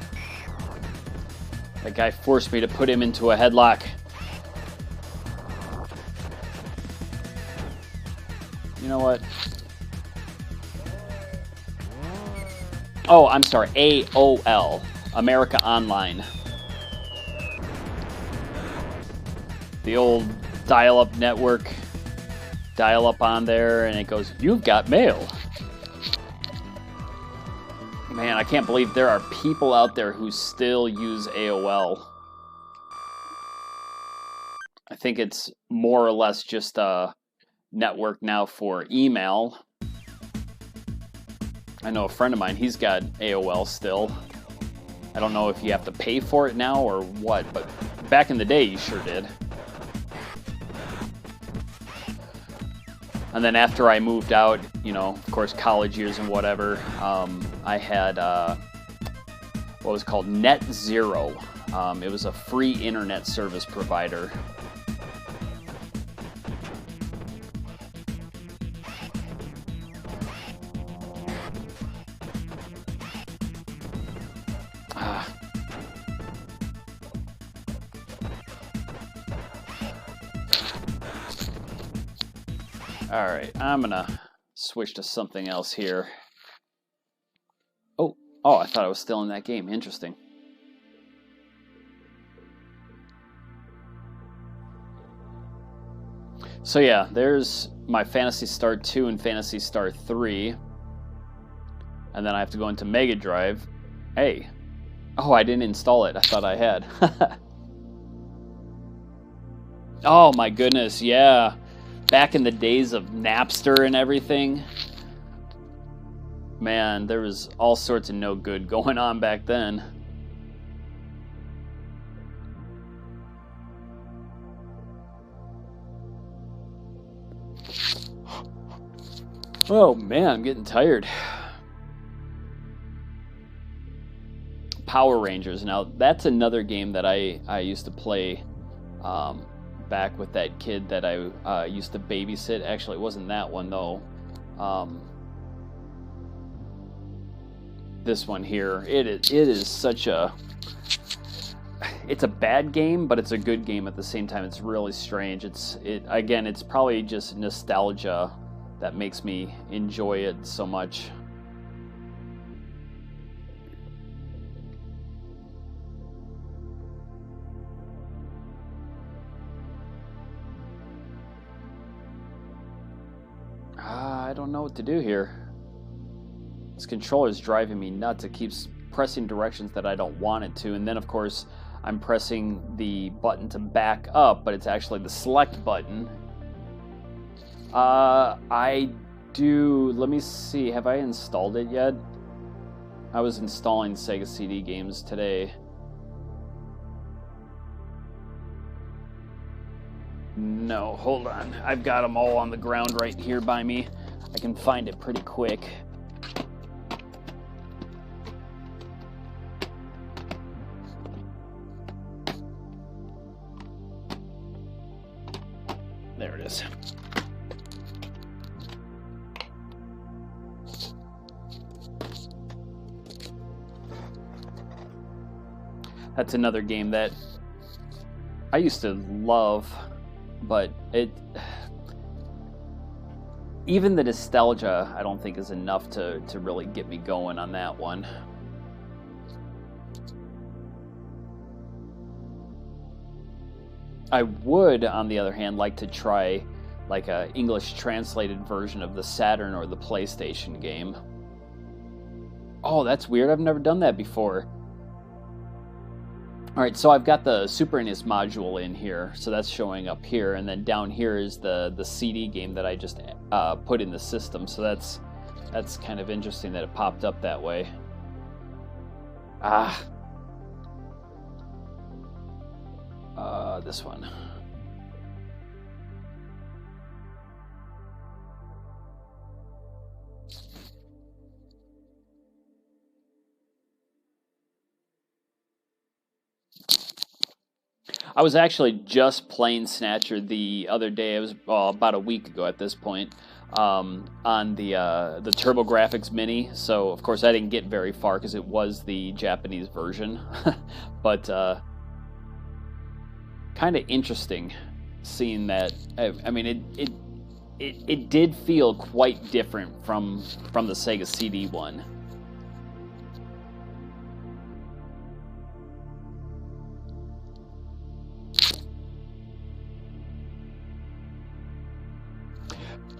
That guy forced me to put him into a headlock. You know what? Oh, I'm sorry. AOL. America Online. The old dial-up network. Dial up on there and it goes, "You've got mail." Man, I can't believe there are people out there who still use AOL. I think it's more or less just a network now for email. I know a friend of mine, he's got AOL still. I don't know if you have to pay for it now or what, but back in the day you sure did. And then after I moved out, you know, of course, college years and whatever, I had what was called Net Zero. It was a free internet service provider. Alright, I'm gonna switch to something else here. Oh, I thought I was still in that game. Interesting. So yeah, there's my Phantasy Star 2 and Phantasy Star 3. And then I have to go into Mega Drive. Hey. Oh, I didn't install it. I thought I had. Oh my goodness, yeah. Back in the days of Napster and everything, man, there was all sorts of no good going on back then. Oh man, I'm getting tired. Power Rangers. Now, that's another game that I used to play back with that kid that I used to babysit. Actually, it wasn't that one, though. This one here. It is such a... It's a bad game, but it's a good game at the same time. It's really strange. Again, it's probably just nostalgia that makes me enjoy it so much. don't know what to do here. This controller is driving me nuts. It keeps pressing directions that I don't want it to, and then of course I'm pressing the button to back up, but it's actually the select button. Let me see, have I installed it yet? I was installing Sega CD games today. No, hold on. I've got them all on the ground right here by me. I can find it pretty quick. There it is. That's another game that I used to love, but even the nostalgia I don't think is enough to really get me going on that one. I would, on the other hand, like to try like a English translated version of the Saturn or the PlayStation game. Oh, that's weird. I've never done that before. All right, so I've got the Super NES module in here, so that's showing up here, and then down here is the CD game that I just put in the system. So that's kind of interesting that it popped up that way. This one. I was actually just playing Snatcher the other day. It was about a week ago at this point, on the TurboGrafx Mini. So of course I didn't get very far because it was the Japanese version, but kind of interesting seeing that. I mean, it did feel quite different from the Sega CD one.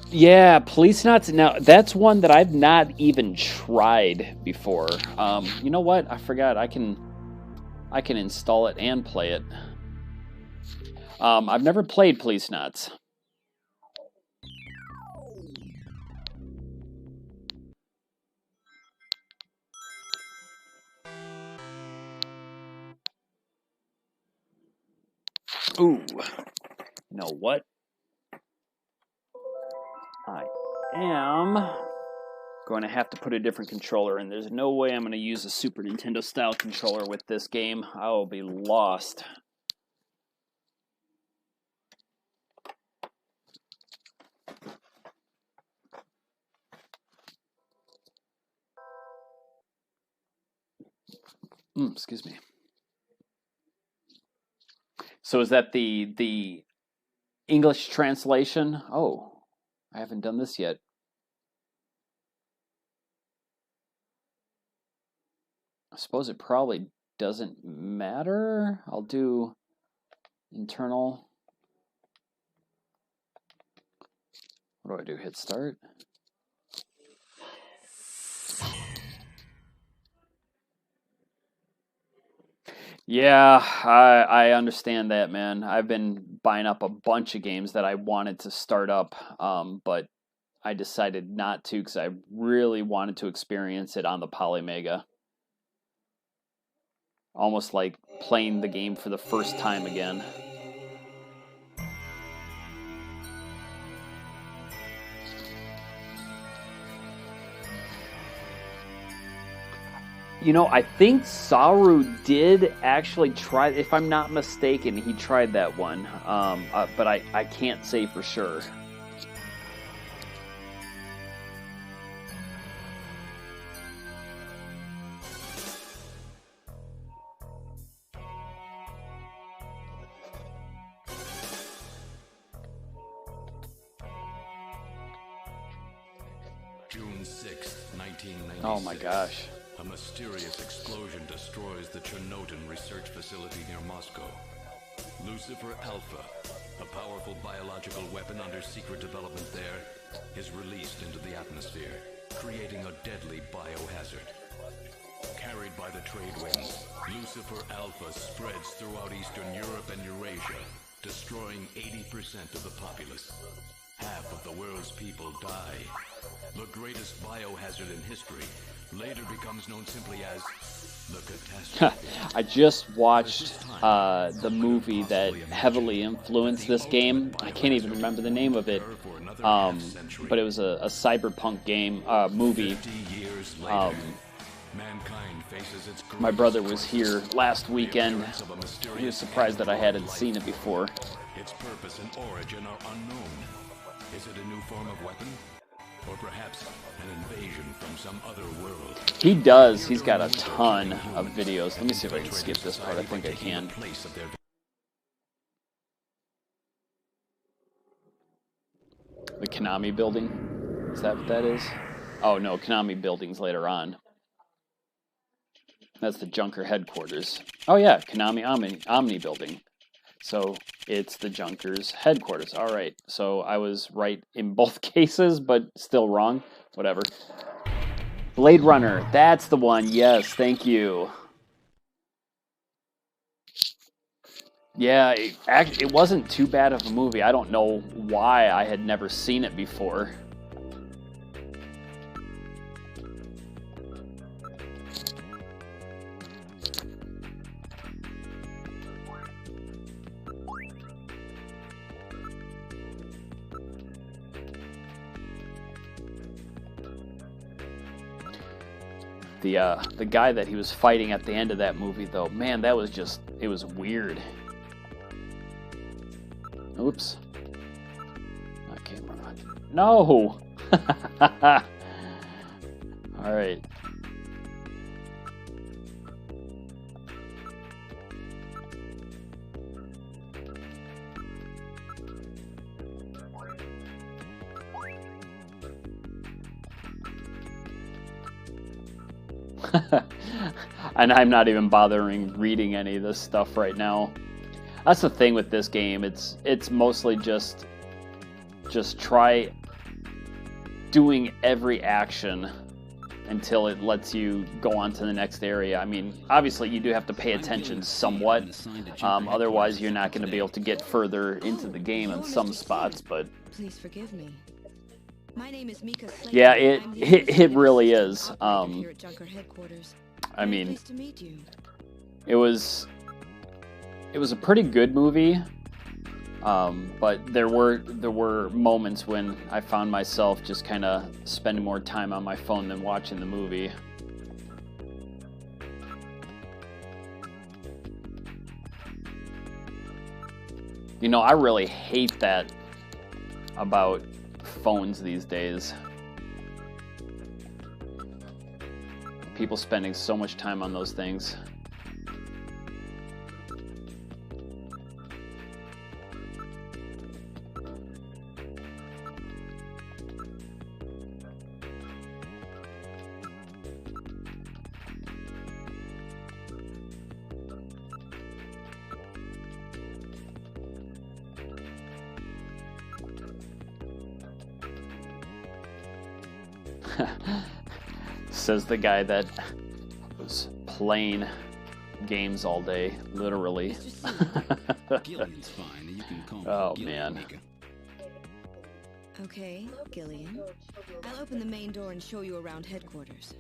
Yeah, Police Knots. Now that's one that I've not even tried before. You know what? I forgot. I can install it and play it. I've never played Police Knots. Ooh. You know what? I am going to have to put a different controller in. There's no way I'm going to use a Super Nintendo style controller with this game. I will be lost. Excuse me. So is that the English translation? Oh, I haven't done this yet. I suppose it probably doesn't matter. I'll do internal. What do I do? Hit start. Yeah, I understand that, man. I've been buying up a bunch of games that I wanted to start up, but I decided not to because I really wanted to experience it on the Polymega. Almost like playing the game for the first time again. You know, I think Saru did actually try, if I'm not mistaken, he tried that one, but I can't say for sure. June 6th, 1996. Oh my gosh. A mysterious explosion destroys the Chernobyl research facility near Moscow. Lucifer Alpha, A powerful biological weapon under secret development there is released into the atmosphere, creating a deadly biohazard. Carried by the trade winds, Lucifer Alpha spreads throughout Eastern Europe and Eurasia, destroying 80% of the populace. Half of the world's people die. The greatest biohazard in history later becomes known simply as the catastrophe. I just watched the movie that heavily influenced this game. I can't even remember the name of it, but it was a cyberpunk game movie. 50 years later, mankind faces its My brother was here last weekend. appearance of a mysterious He was surprised that I hadn't life seen it before. Its purpose and origin are unknown. Is it a new form of weapon? Or perhaps an invasion from some other world? He does. He's got a ton of videos. Let me see if I can skip this part. I think I can. Place of their The Konami building. Is that what that is? Oh, no. Konami building's later on. That's the Junker headquarters. Oh, yeah. Konami Omni building. So it's the Junkers headquarters. All right. So I was right in both cases, but still wrong. Whatever. Blade Runner. That's the one. Yes. Thank you. Yeah, it wasn't too bad of a movie. I don't know why I had never seen it before. The guy that he was fighting at the end of that movie, though, man, that was just, it was weird. Oops. Not camera. No! Alright. And I'm not even bothering reading any of this stuff right now. That's the thing with this game. It's mostly just try doing every action until it lets you go on to the next area. I mean, obviously you do have to pay attention somewhat. Otherwise you're not going to be able to get further into the game in some spots, but Please forgive me. My name is Mika Slater. yeah, it really is. Here at Junker headquarters. I mean, Pleased to meet you. it was a pretty good movie, but there were moments when I found myself just kind of spending more time on my phone than watching the movie. You know, I really hate that about phones these days. People spending so much time on those things. Says the guy that was playing games all day, literally. Gillian's fine. You can call me Oh, Gillian, man. Mika. Okay, Gillian. I'll open the main door and show you around headquarters.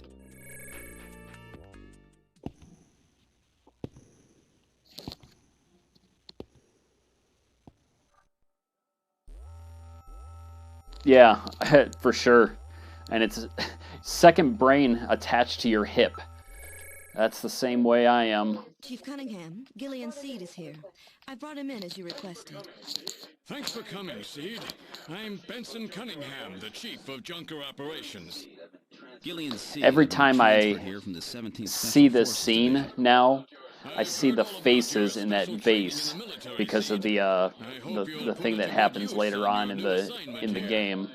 Yeah, for sure. And it's second brain attached to your hip. That's the same way I am. Chief Cunningham, Gillian Seed is here. I brought him in as you requested. Thanks for coming, Seed. I'm Benson Cunningham, the Chief of Junker Operations. Gillian C. Every had been time I transferred here from the 17th See Special this Forces scene Division. now, I see the faces in that vase because of the thing that happens later on in the game.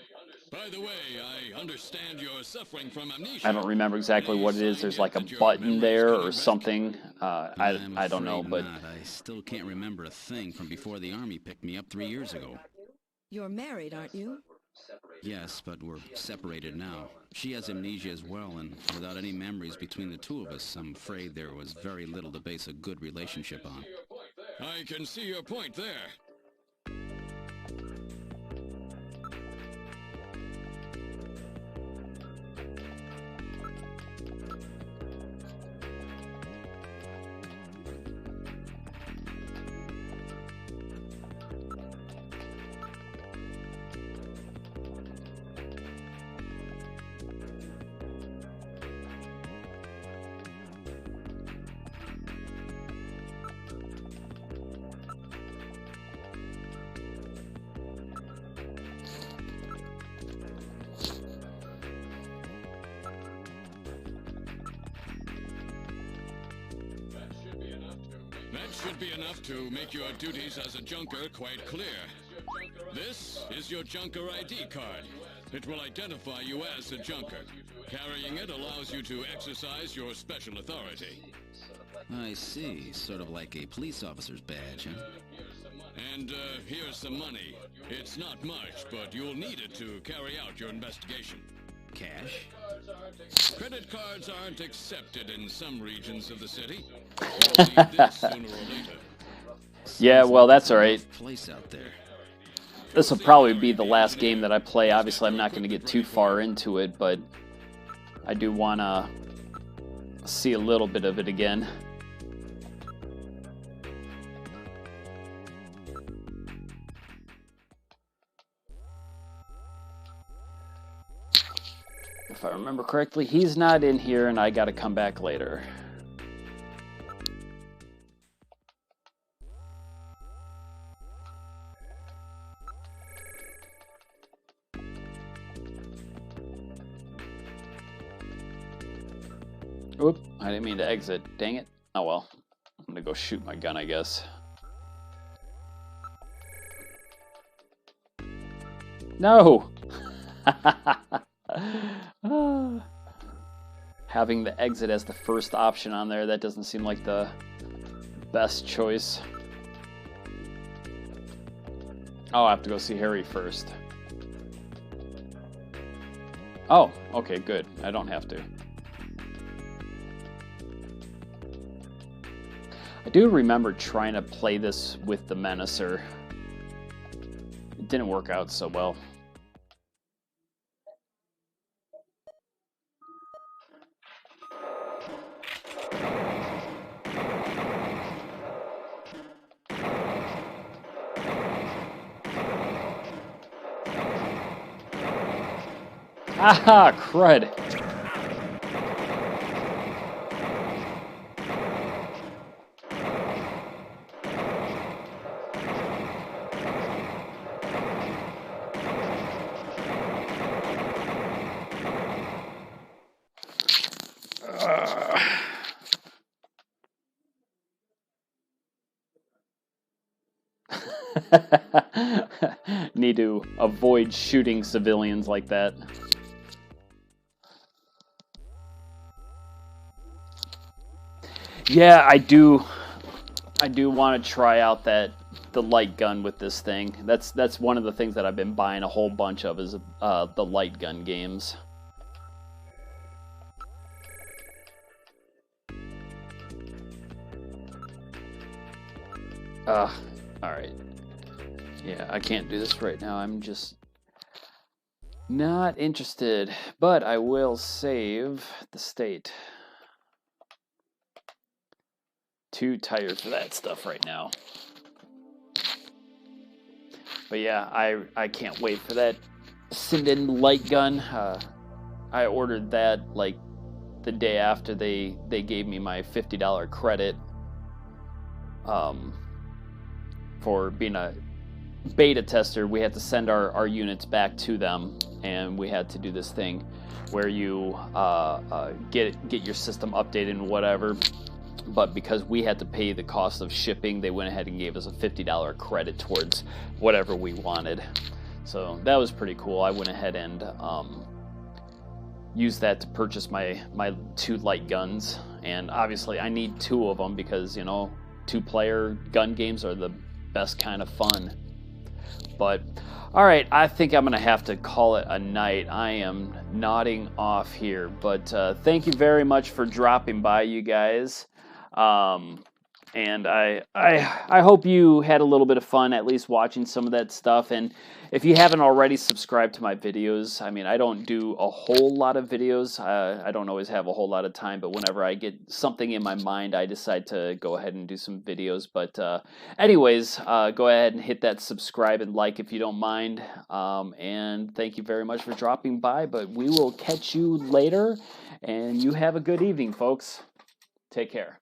By the way, I understand you're suffering from amnesia. I don't remember exactly what it is. There's like a button there or something. I don't know, but not. I still can't remember a thing from before the Army picked me up 3 years ago. You're married, aren't you? Yes, but we're separated now. She has amnesia as well, and without any memories between the two of us, I'm afraid there was very little to base a good relationship on. I can see your point there. That should be enough to make your duties as a junker quite clear. This is your junker ID card. It will identify you as a junker. Carrying it allows you to exercise your special authority. I see. Sort of like a police officer's badge, huh? And here's some money. It's not much, but you'll need it to carry out your investigation. Cash? Credit cards aren't accepted in some regions of the city. You'll need this sooner or later. yeah, well, that's all right. Place out there. This will probably be the last game that I play. Obviously, I'm not going to get too far into it, but I do want to see a little bit of it again. If I remember correctly, he's not in here, and I got to come back later. Oop, I didn't mean to exit. Dang it. Oh well. I'm gonna go shoot my gun, I guess. No! Having the exit as the first option on there, that doesn't seem like the best choice. Oh, I have to go see Harry first. Oh, okay, good. I don't have to. I do remember trying to play this with the Menacer. It didn't work out so well. Ah, crud. Need to avoid shooting civilians like that. Yeah, I do want to try out the light gun with this thing. That's one of the things that I've been buying a whole bunch of is the light gun games. All right. Yeah, I can't do this right now. I'm just not interested, but I will save the state. Too tired for that stuff right now. But yeah, I can't wait for that Sinden light gun. I ordered that like the day after they gave me my $50 credit for being a beta tester. We had to send our units back to them, and we had to do this thing where you get your system updated and whatever. But because we had to pay the cost of shipping, they went ahead and gave us a $50 credit towards whatever we wanted. So that was pretty cool. I went ahead and used that to purchase my 2 light guns, and obviously I need 2 of them because, you know, 2-player gun games are the best kind of fun. But all right, I think I'm gonna have to call it a night. I am nodding off here, but thank you very much for dropping by, you guys. And I hope you had a little bit of fun at least watching some of that stuff. And if you haven't already subscribed to my videos, I mean, I don't do a whole lot of videos. I don't always have a whole lot of time, but whenever I get something in my mind, I decide to go ahead and do some videos. But anyways, go ahead and hit that subscribe and like if you don't mind. And thank you very much for dropping by, but we will catch you later, and you have a good evening, folks. Take care.